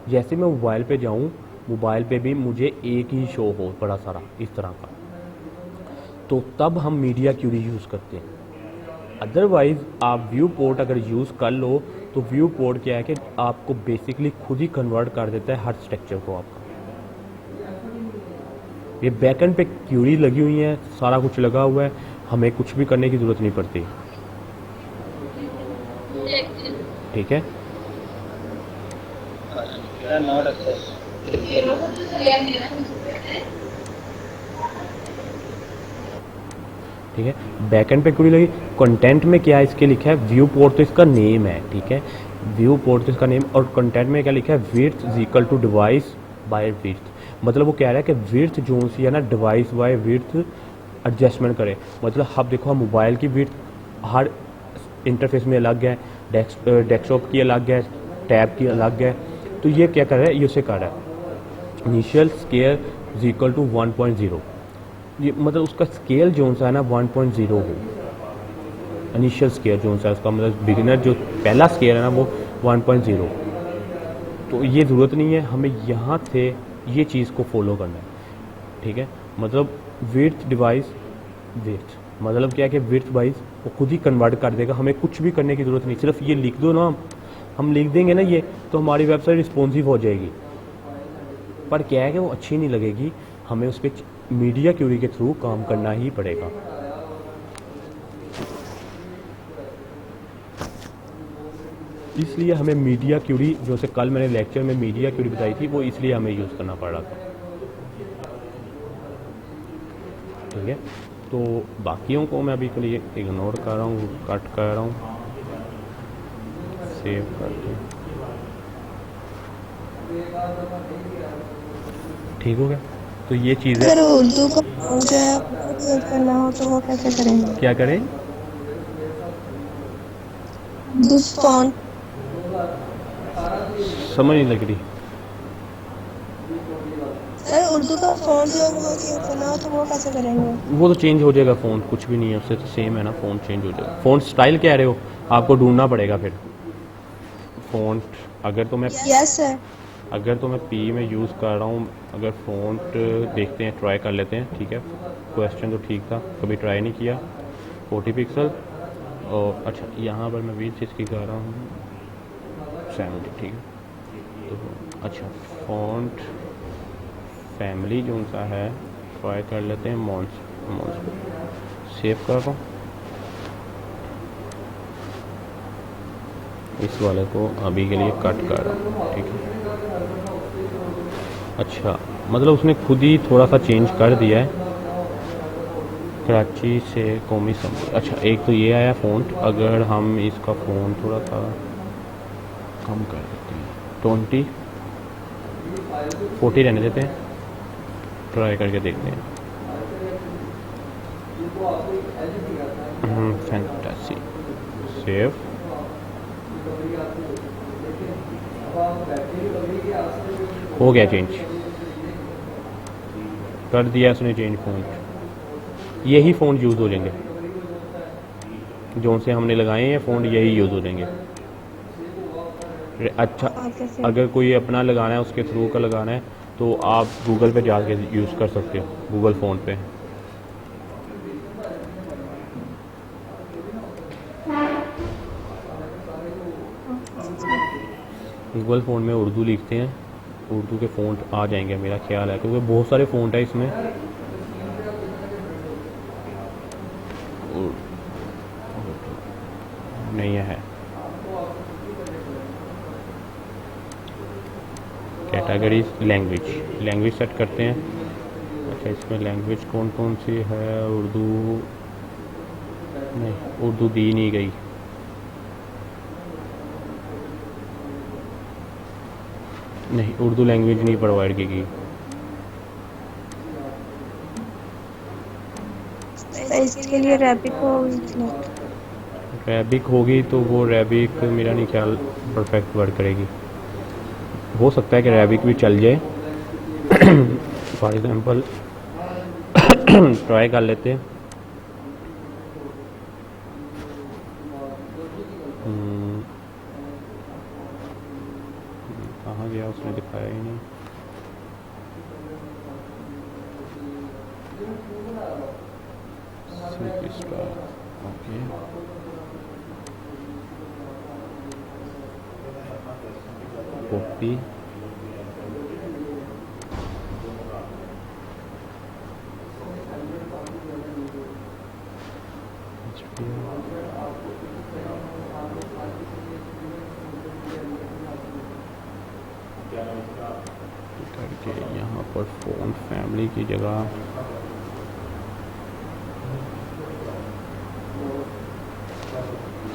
जैसे मैं मोबाइल पे जाऊँ, मोबाइल पे भी मुझे एक ही शो हो बड़ा सारा इस तरह का, तो तब हम मीडिया क्यूरी यूज़ करते हैं। अदरवाइज़ आप व्यू पोर्ट अगर यूज़ कर लो तो व्यू पोर्ट क्या है कि आपको बेसिकली खुद ही कन्वर्ट कर देता है हर स्ट्रक्चर को आपका। ये बैकएंड पे क्यूरी लगी हुई है, सारा कुछ लगा हुआ है, हमें कुछ भी करने की ज़रूरत नहीं पड़ती। ठीक है, ठीक है, बैकएंड पे क्यूरी लगी। कंटेंट में क्या है इसके लिखा है, व्यू पोर्ट तो इसका नेम है। ठीक है, व्यू पोर्ट तो इसका नेम, और कंटेंट में क्या लिखा है, width is equal to device by width. मतलब वो कह रहा है कि विड्थ जो सी है ना, डिवाइस बाय विड्थ एडजस्टमेंट करे। मतलब अब देखो, हम मोबाइल की विड्थ हर इंटरफेस में अलग है, डेस्कटॉप की अलग है, टैब की अलग है। तो ये क्या कर रहा है, ये उसे कर रहा है initial scale is equal to 1.0। ये मतलब उसका स्केल जो सा है ना 1.0 हो, इनिशियल स्केल जो सा है उसका, मतलब बिगिनर जो पहला स्केल है ना वो 1.0। तो ये ज़रूरत नहीं है हमें यहाँ से ये चीज़ को फॉलो करना है। ठीक है, मतलब विड्थ डिवाइस विड्थ, मतलब क्या है कि विड्थ वाइज वो खुद ही कन्वर्ट कर देगा, हमें कुछ भी करने की ज़रूरत नहीं। सिर्फ ये लिख दो ना, हम लिख देंगे ना ये, तो हमारी वेबसाइट रिस्पॉन्सिव हो जाएगी। पर क्या है कि वो अच्छी नहीं लगेगी, हमें उस पर मीडिया क्यूरी के थ्रू काम करना ही पड़ेगा। इसलिए हमें मीडिया क्यूरी, जो से कल मैंने लेक्चर में मीडिया क्यूरी बताई थी, वो इसलिए हमें यूज़ करना पड़ रहा था। ठीक है, तो बाकियों को मैं अभी के लिए इग्नोर कर रहा हूँ, कट कर रहा हूँ, सेव करके। ठीक हो गया, तो ये चीज़ है। अगर उर्दू का जो है चेंज करना हो तो वो कैसे करेंगे? क्या करें, दिस फॉन्ट समझ नहीं लग रही। सर, उर्दू का फॉन्ट जो है वो चेंज करना हो तो वो कैसे करेंगे? वो तो चेंज हो जाएगा, फ़ॉन्ट कुछ भी नहीं है उससे, तो सेम है ना, फ़ॉन्ट चेंज हो जाएगा। फ़ॉन्ट स्टाइल कह रहे हो, आपको ढूंढना पड़ेगा फिर फ़ॉन्ट। अगर तो मैं पी में यूज़ कर रहा हूँ, अगर फ़ॉन्ट देखते हैं, ट्राई कर लेते हैं। ठीक है, क्वेश्चन तो ठीक था, कभी ट्राई नहीं किया। 40 पिक्सल, और अच्छा यहाँ पर मैं बीच चीज़ की कर रहा हूँ 70। ठीक है, तो अच्छा फ़ॉन्ट फैमिली जो सा है ट्राई कर लेते हैं, मॉन्स को सेव कर रहा हूँ। इस वाले को अभी के लिए कट कर रहा हूँ। ठीक है, अच्छा मतलब उसने खुद ही थोड़ा सा चेंज कर दिया है, कराची से कौमी समझ। अच्छा एक तो ये आया फ़ॉन्ट, अगर हम इसका फ़ॉन्ट थोड़ा सा कम कर देते हैं, 40 रहने देते हैं, ट्राई करके देखते हैं। फैंटासी, सेव, हो गया चेंज। कर दिया उसने चेंज फ़ोन। यही फ़ोन यूज़ हो जाएंगे जो से हमने लगाए हैं फ़ोन, यही यूज़ हो जाएंगे। अच्छा, और कैसे? अगर कोई अपना लगाना है उसके थ्रू का लगाना है तो आप गूगल पे जाके यूज़ कर सकते हो, गूगल फ़ोन पे। अच्छा। गूगल फ़ोन में उर्दू लिखते हैं, उर्दू के फ़ॉन्ट आ जाएंगे मेरा ख्याल है, क्योंकि बहुत सारे फ़ॉन्ट है इसमें। नहीं है कैटेगरीज, लैंग्वेज सेट करते हैं। अच्छा, इसमें लैंग्वेज कौन कौन सी है? उर्दू नहीं, उर्दू दी नहीं गई। नहीं, उर्दू लैंग्वेज नहीं प्रोवाइड की गई। इसके लिए रैपिड को सिलेक्ट। रैबिक होगी तो वो रैबिक मेरा नहीं ख्याल परफेक्ट वर्क करेगी। हो सकता है कि रैबिक भी चल जाए। फॉर एग्जांपल ट्राई कर लेते हैं। कहाँ गया, उसने दिखाया ही नहीं। ओके, कॉपी, करके यहाँ पर फ़ोन फैमिली की जगह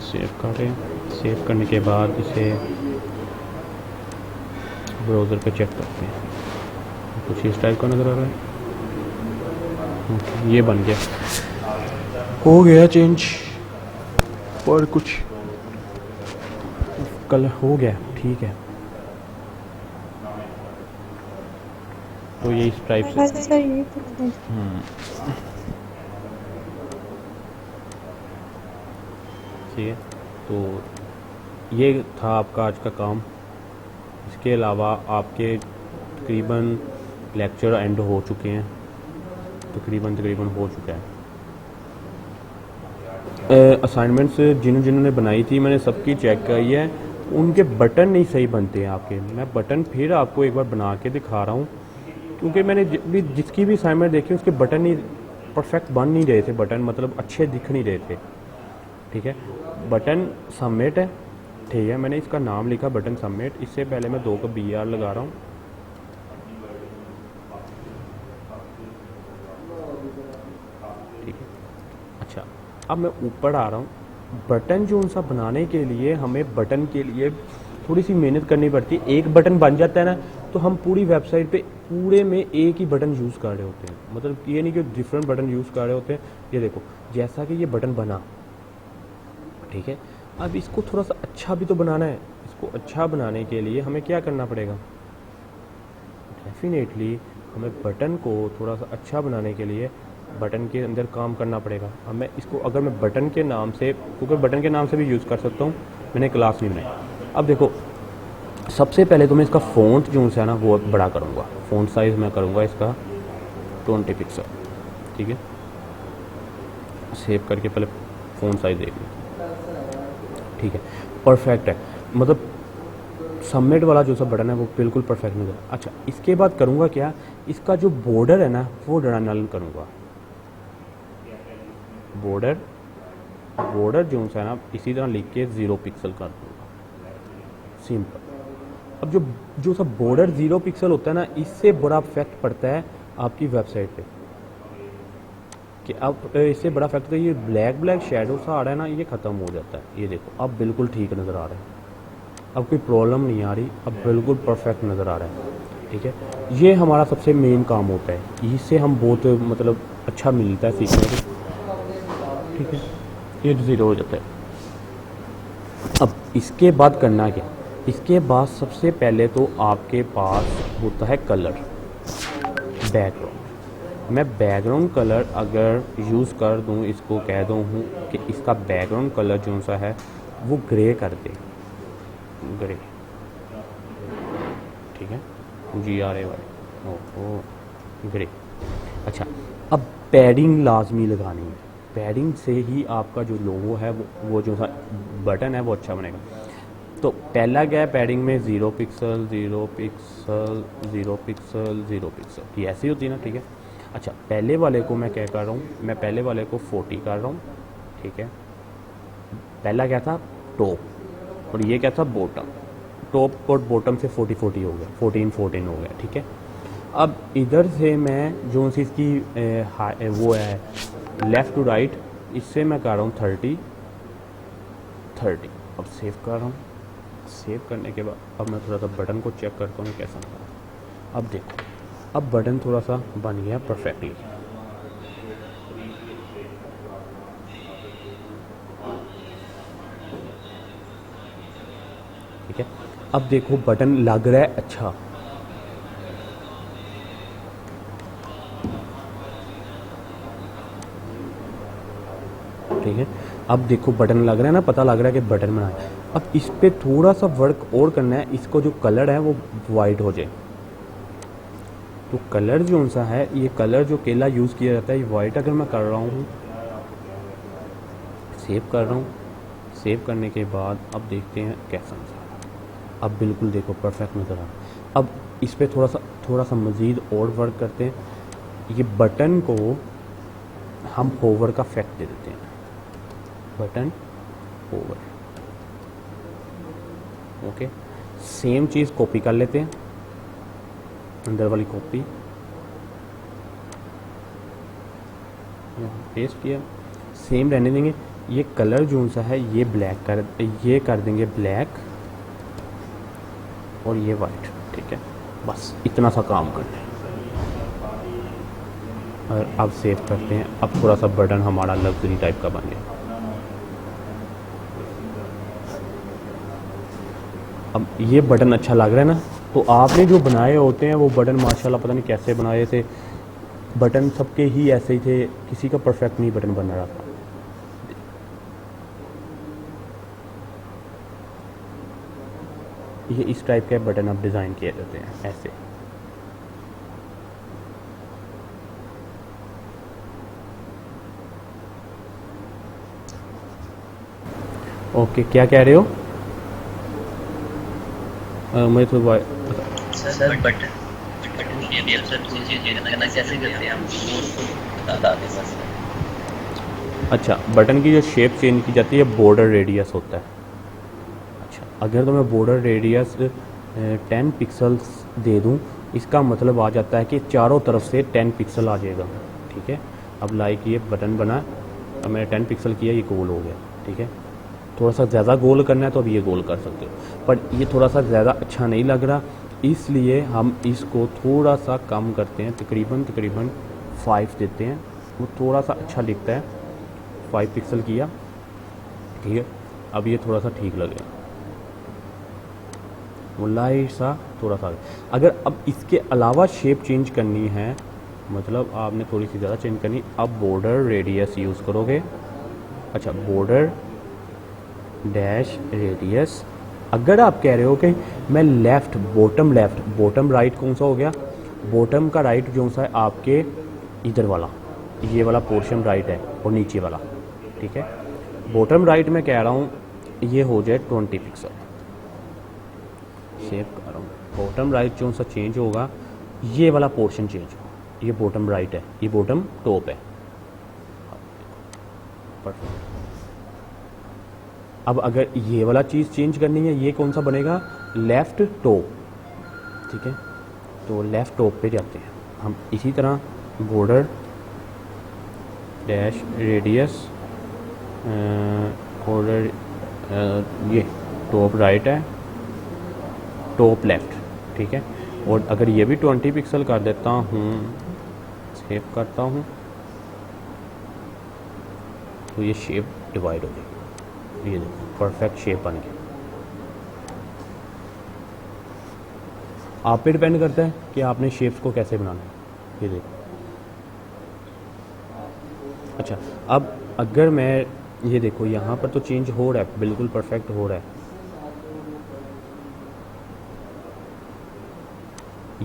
सेव करें। सेव करने के बाद इसे ब्राउज़र पे चेक करते हैं। कुछ इस टाइप का नज़र आ रहा है। ये बन गया, हो गया चेंज, और कुछ कलर हो गया, ठीक है। तो ये इस टाइप से अच्छा, ये तो ठीक है। तो ये था आपका आज का काम। इसके अलावा आपके तकरीबन लेक्चर एंड हो चुके हैं, तकरीबन हो चुका है। असाइनमेंट्स जिन्होंने बनाई थी मैंने सबकी चेक की है, उनके बटन नहीं सही बनते हैं आपके। मैं बटन फिर आपको एक बार बना के दिखा रहा हूँ, क्योंकि मैंने जिसकी भी असाइनमेंट देखी उसके बटन नहीं परफेक्ट बन नहीं रहे थे, बटन मतलब अच्छे दिख नहीं रहे थे। ठीक है, बटन सबमिट है, ठीक है। मैंने इसका नाम लिखा बटन सबमिट। इससे पहले मैं 2 का BR लगा रहा हूँ। ठीक है, अच्छा, अब मैं ऊपर आ रहा हूँ। बटन जो उनसा बनाने के लिए हमें बटन के लिए थोड़ी सी मेहनत करनी पड़ती है। एक बटन बन जाता है ना, तो हम पूरी वेबसाइट पे पूरे में एक ही बटन यूज़ कर रहे होते हैं। मतलब ये नहीं कि डिफरेंट बटन यूज़ कर रहे होते हैं। ये देखो, जैसा कि ये बटन बना, ठीक है। अब इसको थोड़ा सा अच्छा भी तो बनाना है। इसको अच्छा बनाने के लिए हमें क्या करना पड़ेगा? डेफिनेटली हमें बटन को थोड़ा सा अच्छा बनाने के लिए बटन के अंदर काम करना पड़ेगा। अब मैं इसको, अगर मैं बटन के नाम से, क्योंकि बटन के नाम से भी यूज़ कर सकता हूँ, मैंने क्लास नहीं बनाई। अब देखो, सबसे पहले तो मैं इसका फ़ॉन्ट जो है ना वो बड़ा करूँगा। फ़ॉन्ट साइज़ मैं करूँगा इसका 20 पिक्सल, ठीक है। सेव करके पहले फ़ॉन्ट साइज़ देख लो, ठीक है, परफेक्ट है। मतलब सबमिट वाला जो सा बटन है वो बिल्कुल परफेक्ट नज़र। अच्छा, इसके बाद करूँगा क्या, इसका जो बॉर्डर है ना वो नल करूँगा। बॉर्डर जो है ना इसी तरह लिख के 0 पिक्सल कर दूँगा, सिंपल। अब जो सब बॉर्डर 0 पिक्सल होता है ना, इससे बड़ा इफेक्ट पड़ता है आपकी वेबसाइट पे। कि अब इससे बड़ा इफेक्ट है, ये ब्लैक शेडो सा आ रहा है ना, ये ख़त्म हो जाता है। ये देखो, अब बिल्कुल ठीक नज़र आ रहा है, अब कोई प्रॉब्लम नहीं आ रही, अब बिल्कुल परफेक्ट नज़र आ रहा है, ठीक है। ये हमारा सबसे मेन काम होता है, इससे हम बहुत मतलब अच्छा मिलता है सीखने को, ठीक है। ये 0 हो जाता है। अब इसके बाद करना क्या? इसके बाद सबसे पहले तो आपके पास होता है कलर, बैकग्राउंड। मैं बैकग्राउंड कलर अगर यूज़ कर दूं, इसको कह दूं हूँ कि इसका बैकग्राउंड कलर जो सा है वो ग्रे कर दे, ग्रे, ठीक है, GRAY, ओ ग्रे। अच्छा, अब पैडिंग लाजमी लगानी है, पैडिंग से ही आपका जो लोगो है वो जो सा बटन है वो अच्छा बनेगा। तो पहला क्या है, पैडिंग में 0 पिक्सल 0 पिक्सल 0 पिक्सल 0 पिक्सल, ये ऐसी होती है ना, ठीक है। अच्छा, पहले वाले को मैं क्या कर रहा हूँ, मैं पहले वाले को 40 कर रहा हूँ, ठीक है। पहला क्या था, टॉप, और ये क्या था, बॉटम। टॉप और बॉटम से 40 हो गया, 14 हो गया, ठीक है। अब इधर से मैं जो सी इसकी वो है लेफ़्ट टू राइट, इससे मैं कर रहा हूँ 30। अब सेव कर रहा हूँ। सेव करने के बाद अब मैं थोड़ा सा बटन को चेक करता हूँ कैसा बना। अब देखो, अब बटन थोड़ा सा बन गया परफेक्टली। ठीक है, अब देखो बटन लग रहा है अच्छा। ठीक है, अब देखो बटन लग रहा है ना, पता लग रहा है कि बटन बना है। अब इस पर थोड़ा सा वर्क और करना है, इसको जो कलर है वो वाइट हो जाए। तो कलर जो सा है, ये कलर जो केला यूज़ किया जाता है ये वाइट अगर मैं कर रहा हूँ, सेव कर रहा हूँ। सेव करने के बाद अब देखते हैं कैसा नज़र आ रहा है। अब बिल्कुल देखो परफेक्ट नज़र आ रहा है। अब इस पर थोड़ा सा मज़ीद और वर्क करते हैं। ये बटन को हम होवर का इफेक्ट दे देते हैं, बटन होवर। ओके, सेम चीज़ कॉपी कर लेते हैं, अंदर वाली कॉपी पेस्ट किया, सेम रहने देंगे। ये कलर जो सा है ये ये कर देंगे ब्लैक, और ये वाइट, ठीक है। बस इतना सा काम करते हैं और अब सेव करते हैं। अब थोड़ा सा बटन हमारा लग्जरी टाइप का बन गया। अब ये बटन अच्छा लग रहा है ना। तो आपने जो बनाए होते हैं वो बटन माशाल्लाह पता नहीं कैसे बनाए थे, बटन सबके ही ऐसे ही थे, किसी का परफेक्ट नहीं बटन बन रहा था। ये इस टाइप के बटन अब डिज़ाइन किए जाते हैं ऐसे। ओके, क्या कह रहे हो? मुझे तो सर बटन ये सब चीजें करना कैसे करते हैं हम, बता दें बस। अच्छा, बटन की जो शेप चेंज की जाती है बॉर्डर रेडियस होता है। अच्छा, अगर तो मैं बॉर्डर रेडियस 10 पिक्सल्स दे दूं, इसका मतलब आ जाता है कि चारों तरफ से 10 पिक्सल आ जाएगा। ठीक है, अब लाइक ये बटन बना, अब मैंने 10 पिक्सल किया, ये गोल हो गया। ठीक है, थोड़ा सा ज़्यादा गोल करना है तो अब ये गोल कर सकते हो, पर ये थोड़ा सा ज़्यादा अच्छा नहीं लग रहा, इसलिए हम इसको थोड़ा सा कम करते हैं, तकरीबन 5 देते हैं, वो थोड़ा सा अच्छा दिखता है। 5 पिक्सल किया, ठीक है। अब ये थोड़ा सा ठीक लगेगा, वो लाइट सा थोड़ा सा। अगर अब इसके अलावा शेप चेंज करनी है, मतलब आपने थोड़ी सी ज़्यादा चेंज करनी, अब बॉर्डर रेडियस यूज़ करोगे। अच्छा, बॉर्डर डैश रेडियस। अगर आप कह रहे हो कि मैं लेफ़्ट बॉटम राइट कौन सा हो गया, बॉटम का राइट जो सा है आपके इधर वाला, ये वाला पोर्शन राइट है और नीचे वाला, ठीक है। बॉटम राइट में कह रहा हूँ ये हो जाए 20 पिक्सल। सेव कर रहा हूँ। बॉटम राइट जो सा चेंज होगा, ये वाला पोर्शन चेंज होगा। ये बॉटम राइट है, ये बॉटम टॉप है। परफेक्ट। अब अगर ये वाला चीज़ चेंज करनी है, ये कौन सा बनेगा, लेफ़्ट टॉप, ठीक है। तो लेफ़्ट टॉप पे जाते हैं हम। इसी तरह बॉर्डर डैश रेडियस, बॉर्डर ये टॉप राइट है, टॉप लेफ़्ट, ठीक है। और अगर ये भी 20 पिक्सल कर देता हूँ, सेव करता हूँ, तो ये शेप डिवाइड हो जाएगी। ये देखो परफेक्ट शेप बन गया। आप पे डिपेंड करता है कि आपने शेप्स को कैसे बनाना है। ये देखो अच्छा, अब अगर मैं ये देखो यहाँ पर तो चेंज हो रहा है, बिल्कुल परफेक्ट हो रहा है।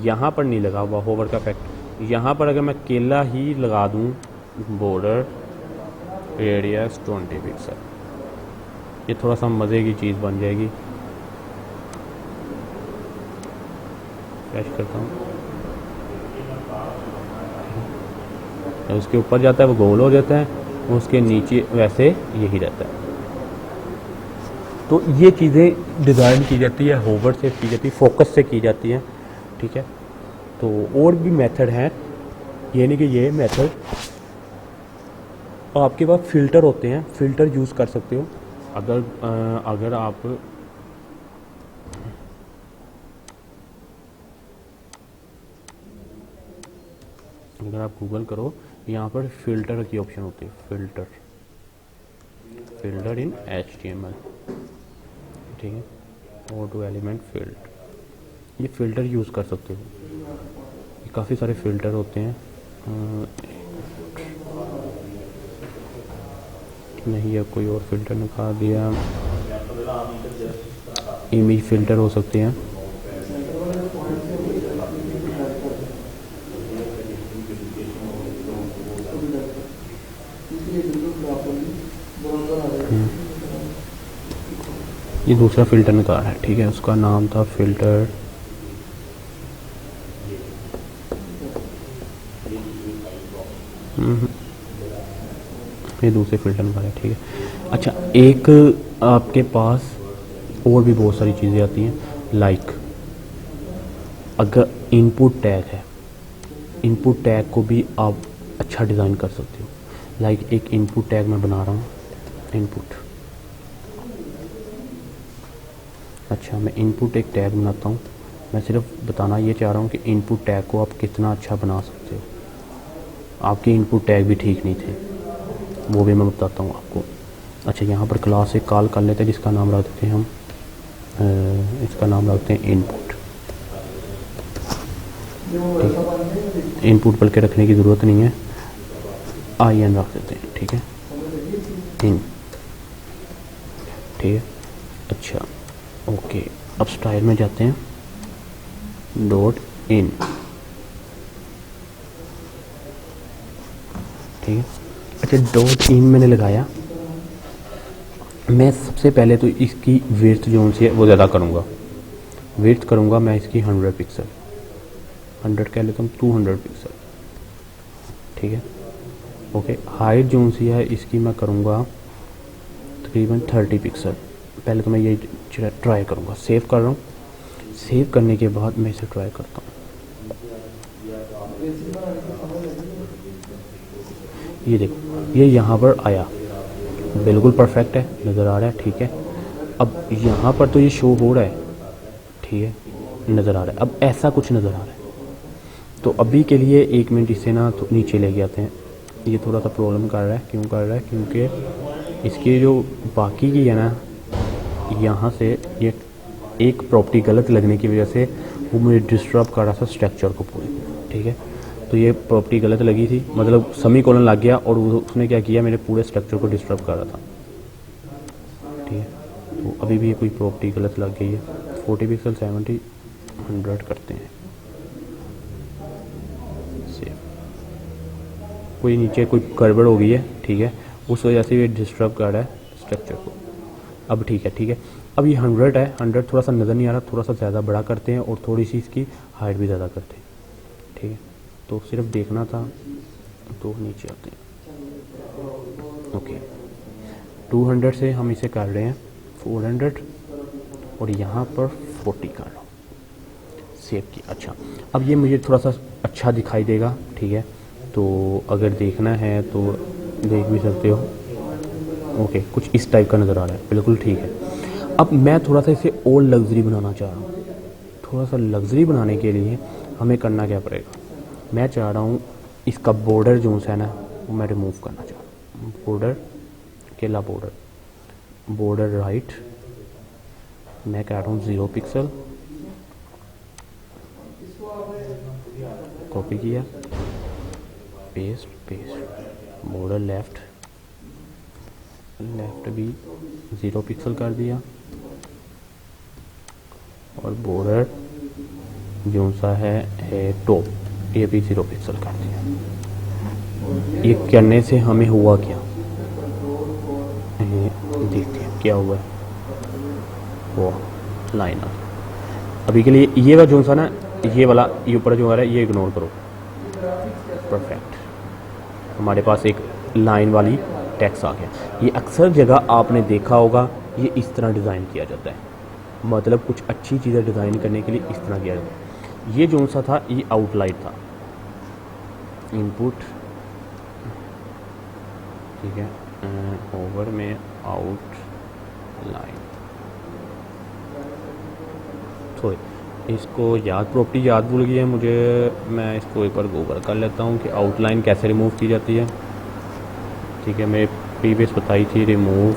यहाँ पर नहीं लगा हुआ होवर का इफेक्ट। यहाँ पर अगर मैं केला ही लगा दूँ, बॉर्डर रेडियस 20 पिक्सल, ये थोड़ा सा मज़े की चीज़ बन जाएगी। फ्रेश करता हूँ, जब उसके ऊपर जाता है वो गोल हो जाता है, उसके नीचे वैसे यही रहता है। तो ये चीज़ें डिज़ाइन की जाती है, होवर से की जाती है, फोकस से की जाती है, ठीक है। तो और भी मेथड हैं, ये नहीं कि ये मेथड। आपके पास फ़िल्टर होते हैं, फ़िल्टर यूज़ कर सकते हो। अगर आप गूगल करो, यहाँ पर फ़िल्टर की ऑप्शन होती है, फ़िल्टर इन HTML, ठीक है, ऑटो एलिमेंट फील्ड, ये फ़िल्टर यूज़ कर सकते हो। ये काफ़ी सारे फ़िल्टर होते हैं। नहीं है, कोई और फ़िल्टर निकाल दिया। इमेज फ़िल्टर हो सकते हैं। ये दूसरा फ़िल्टर निकाला है, ठीक है, उसका नाम था फ़िल्टर ये दूसरे फ़िल्टर निकाले, ठीक है। अच्छा, एक आपके पास और भी बहुत सारी चीज़ें आती हैं, लाइक अगर इनपुट टैग है, इनपुट टैग को भी आप अच्छा डिज़ाइन कर सकते हो। लाइक एक इनपुट टैग मैं बना रहा हूँ, इनपुट। अच्छा, मैं इनपुट एक टैग बनाता हूँ। मैं सिर्फ बताना ये चाह रहा हूँ कि इनपुट टैग को आप कितना अच्छा बना सकते हो। आपके इनपुट टैग भी ठीक नहीं थे, वो भी मैं बताता हूँ आपको। अच्छा, यहाँ पर क्लास एक कॉल कर लेते हैं, जिसका नाम रख देते हैं हम, इसका नाम रखते हैं इनपुट। इनपुट बल्कि रखने की ज़रूरत नहीं है, IN रख देते हैं, ठीक है, इन, ठीक है। अच्छा, ओके, अब स्टाइल में जाते हैं, डॉट इन, ठीक है। अच्छा, डॉट इन मैंने लगाया। मैं सबसे पहले तो इसकी विड्थ जो सी है वो ज़्यादा करूँगा। विड्थ करूँगा मैं इसकी 100 पिक्सल, 100 कह लेता हूँ, 200 पिक्सल, ठीक है, ओके। हाइट जो सी है इसकी मैं करूँगा तकरीबन 30 पिक्सल। पहले तो मैं ये ट्राई करूँगा, सेव कर रहा हूँ। सेव करने के बाद मैं इसे ट्राई करता हूँ। ये देखो, ये यहाँ पर आया, बिल्कुल परफेक्ट है, नज़र आ रहा है, ठीक है। अब यहाँ पर तो ये शो हो रहा है, ठीक है, नज़र आ रहा है। अब ऐसा कुछ नज़र आ रहा है, तो अभी के लिए 1 मिनट इसे ना तो नीचे ले आते हैं। ये थोड़ा सा प्रॉब्लम कर रहा है, क्यों कर रहा है, क्योंकि इसकी जो बाकी की है ना, यहाँ से ये एक प्रॉपर्टी गलत लगने की वजह से वो मुझे डिस्टर्ब कर रहा था स्ट्रक्चर को पूरे, ठीक है। तो ये प्रॉपर्टी गलत लगी थी, मतलब सेमीकोलन लग गया और उसने क्या किया, मेरे पूरे स्ट्रक्चर को डिस्टर्ब कर रहा था, ठीक है। तो अभी भी ये कोई प्रॉपर्टी गलत लग गई है। 40 पिक्सल 70 100 करते हैं, सेव। कोई नीचे कोई गड़बड़ हो गई है, ठीक है, उस वजह से ये डिस्टर्ब कर रहा है स्ट्रक्चर को। अब ठीक है, ठीक है। अब ये 100 है, 100 थोड़ा सा नज़र नहीं आ रहा, थोड़ा सा ज़्यादा बड़ा करते हैं और थोड़ी सी इसकी हाइट भी ज़्यादा करते हैं, ठीक है। तो सिर्फ देखना था, तो नीचे आते हैं, ओके। 200 से हम इसे कर रहे हैं 400 और यहाँ पर 40 कर लो, सेव की। अच्छा, अब ये मुझे थोड़ा सा अच्छा दिखाई देगा, ठीक है। तो अगर देखना है तो देख भी सकते हो, ओके, कुछ इस टाइप का नज़र आ रहा है, बिल्कुल ठीक है। अब मैं थोड़ा सा इसे और लग्जरी बनाना चाह रहा हूँ। थोड़ा सा लग्जरी बनाने के लिए हमें करना क्या पड़ेगा, मैं चाह रहा हूँ इसका बॉर्डर जो है ना वो मैं रिमूव करना चाह रहा हूँ। बॉर्डर, केला बॉर्डर राइट, मैं कह रहा हूँ 0 पिक्सल, कॉपी किया, पेस्ट, बॉर्डर लेफ्ट भी 0 पिक्सल कर दिया, और बॉर्डर जो सा है टॉप, ये भी 0 पिक्सल कर दिया। ये करने से हमें हुआ क्या, देखते हैं क्या हुआ है। वो लाइन आ गई। अभी के लिए ये वाला जो सा ना, ये वाला ये ऊपर जो आ रहा है ये इग्नोर करो। परफेक्ट, हमारे पास एक लाइन वाली टेक्स्ट आ गया। ये अक्सर जगह आपने देखा होगा, ये इस तरह डिज़ाइन किया जाता है, मतलब कुछ अच्छी चीज़ें डिज़ाइन करने के लिए इस तरह किया जाता है। ये जो सा था ये आउटलाइन था, इनपुट, ठीक है, ओवर में आउटलाइन। तो इसको प्रॉपर्टी याद भूल गई है मुझे, मैं इसको एक बार गूगल कर लेता हूँ कि आउटलाइन कैसे रिमूव की जाती है। ठीक है, मैं प्रीवियस बताई थी, remove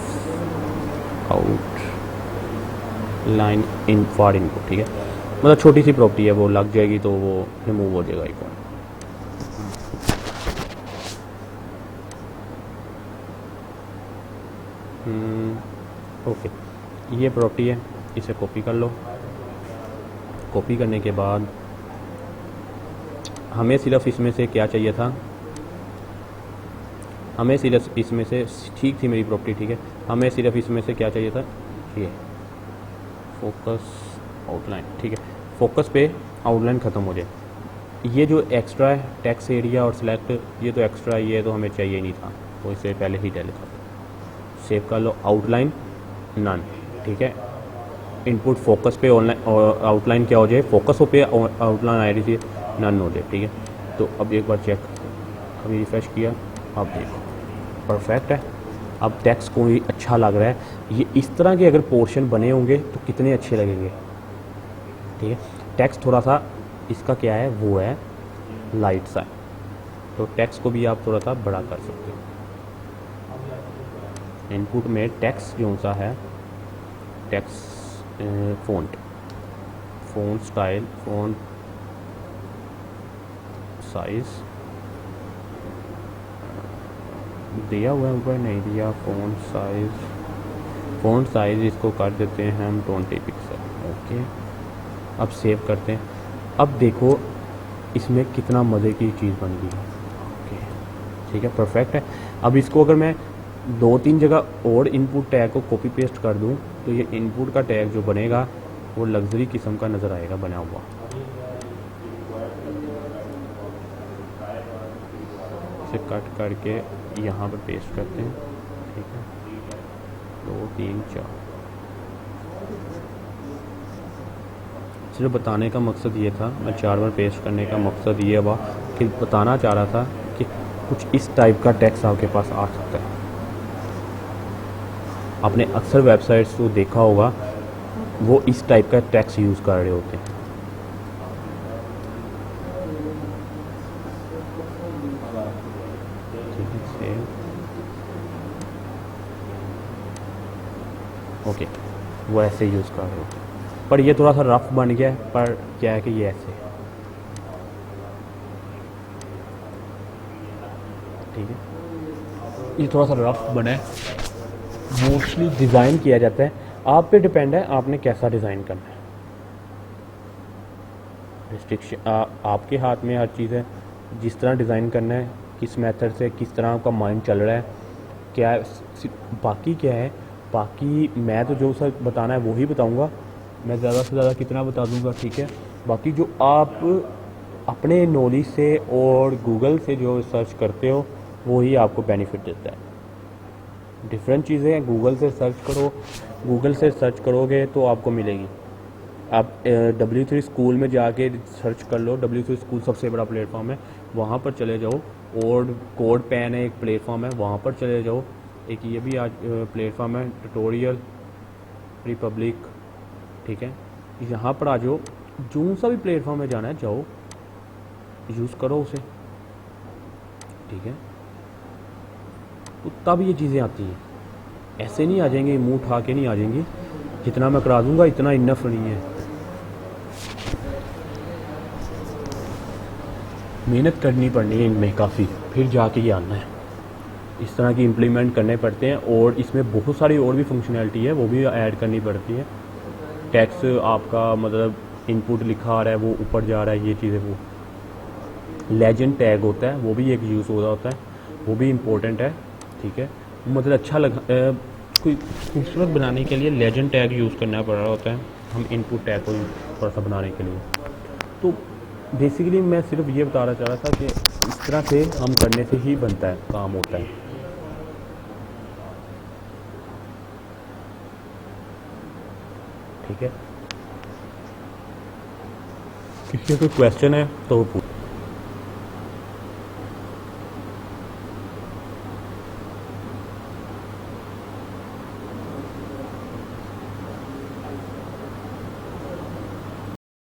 outline in for input. ठीक है, मतलब छोटी सी प्रॉपर्टी है, वो लग जाएगी तो वो रिमूव हो जाएगा एक बार। ओके, ये प्रॉपर्टी है, इसे कॉपी कर लो। कॉपी करने के बाद हमें सिर्फ इसमें से क्या चाहिए था, हमें सिर्फ इसमें से, ठीक थी मेरी प्रॉपर्टी, ठीक है, हमें सिर्फ इसमें से क्या चाहिए था, ये फोकस आउटलाइन। ठीक है, फोकस पे आउटलाइन ख़त्म हो जाए। ये जो एक्स्ट्रा है टेक्स्ट एरिया और सिलेक्ट, ये तो एक्स्ट्रा, ये तो हमें चाहिए नहीं था, तो इसे पहले ही डिलीट कर दो। सेव कर लो, आउटलाइन नन। ठीक है, इनपुट फोकस पे ऑनलाइन आउटलाइन क्या हो जाए, फोकस पे आउटलाइन आ रही थी, नन हो जाए। ठीक है, तो अब एक बार चेक, अभी रिफ्रेश किया, अब देखो परफेक्ट है। अब टेक्स्ट को भी अच्छा लग रहा है। ये इस तरह के अगर पोर्शन बने होंगे तो कितने अच्छे लगेंगे। ठीक है, टेक्स्ट थोड़ा सा इसका क्या है, वो है लाइट सा, तो टेक्स्ट को भी आप थोड़ा सा बड़ा कर सकते हो। इनपुट में टेक्स्ट जो सा है, text font style, font size दिया हुआ है, ऊपर नहीं दिया। फ़ॉन्ट साइज़ इसको कर देते हैं हम 20 पिक्सल। ओके, अब सेव करते हैं। अब देखो इसमें कितना मज़े की चीज़ बन गई है। ओके, ठीक है, परफेक्ट है। अब इसको अगर मैं 2-3 जगह और इनपुट टैग को कॉपी पेस्ट कर दूं तो ये इनपुट का टैग जो बनेगा वो लग्जरी किस्म का नज़र आएगा बना हुआ। इसे कट करके यहाँ पर पेस्ट करते हैं। ठीक है, 2 3 4। सिर्फ बताने का मकसद ये था, मैं 4 बार पेस्ट करने का मकसद ये हुआ कि बताना चाह रहा था कि कुछ इस टाइप का टेक्स्ट आपके पास आ सकता है। आपने अक्सर वेबसाइट्स को देखा होगा, वो इस टाइप का टेक्स्ट यूज़ कर रहे होते हैं। ठीक है, सेव। ओके, वो ऐसे यूज़ कर रहे होते हैं, पर ये थोड़ा सा रफ बन गया है। पर क्या है कि ये ऐसे, ठीक है, ये थोड़ा सा रफ बना है। मोस्टली डिज़ाइन किया जाता है, आप पे डिपेंड है आपने कैसा डिज़ाइन करना है। रिस्ट्रिक्शन आपके हाथ में हर चीज़ है, जिस तरह डिज़ाइन करना है, किस मेथड से, किस तरह आपका माइंड चल रहा है, क्या है। बाकी क्या है, बाकी मैं तो जो सर बताना है वो ही बताऊँगा, मैं ज़्यादा से ज़्यादा कितना बता दूँगा। ठीक है, बाकी जो आप अपने नॉलेज से और गूगल से जो सर्च करते हो वो ही आपको बेनिफिट देता है। डिफरेंट चीज़ें हैं, गूगल से सर्च करोगे तो आपको मिलेगी। आप W3 स्कूल में जाके सर्च कर लो, W3 स्कूल सबसे बड़ा प्लेटफॉर्म है, वहाँ पर चले जाओ। और कोड पैन है, एक प्लेटफॉर्म है, वहाँ पर चले जाओ। एक ये भी आज प्लेटफॉर्म है, ट्यूटोरियल रिपब्लिक। ठीक है, यहाँ पर आ जाओ, जो सा भी प्लेटफॉर्म में जाना है जाओ, यूज़ करो उसे। ठीक है, तो तब ये चीज़ें आती हैं, ऐसे नहीं आ जाएंगे, मुंह उठा के नहीं आ जाएंगी। जितना मैं करा दूंगा इतना इनफ नहीं है, मेहनत करनी पड़नी है इनमें काफ़ी, फिर जाके ये आना है। इस तरह की इम्प्लीमेंट करने पड़ते हैं, और इसमें बहुत सारी और भी फंक्शनैलिटी है, वो भी ऐड करनी पड़ती है। टैक्स आपका मतलब इनपुट लिखा आ रहा है वो ऊपर जा रहा है, ये चीज़ें। वो लेजेंड टैग होता है, वो भी एक यूज़ हो रहा होता है, वो भी इम्पोर्टेंट है, ठीक है। मतलब अच्छा कोई खूबसूरत बनाने के लिए लेजेंड टैग यूज़ करना पड़ रहा होता है हम इनपुट टैग को थोड़ा सा बनाने के लिए। तो बेसिकली मैं सिर्फ ये बताना चाह रहा था कि इस तरह से हम करने से ही बनता है, काम होता है। ठीक है, किसी का कोई क्वेश्चन है तो वो पूछ।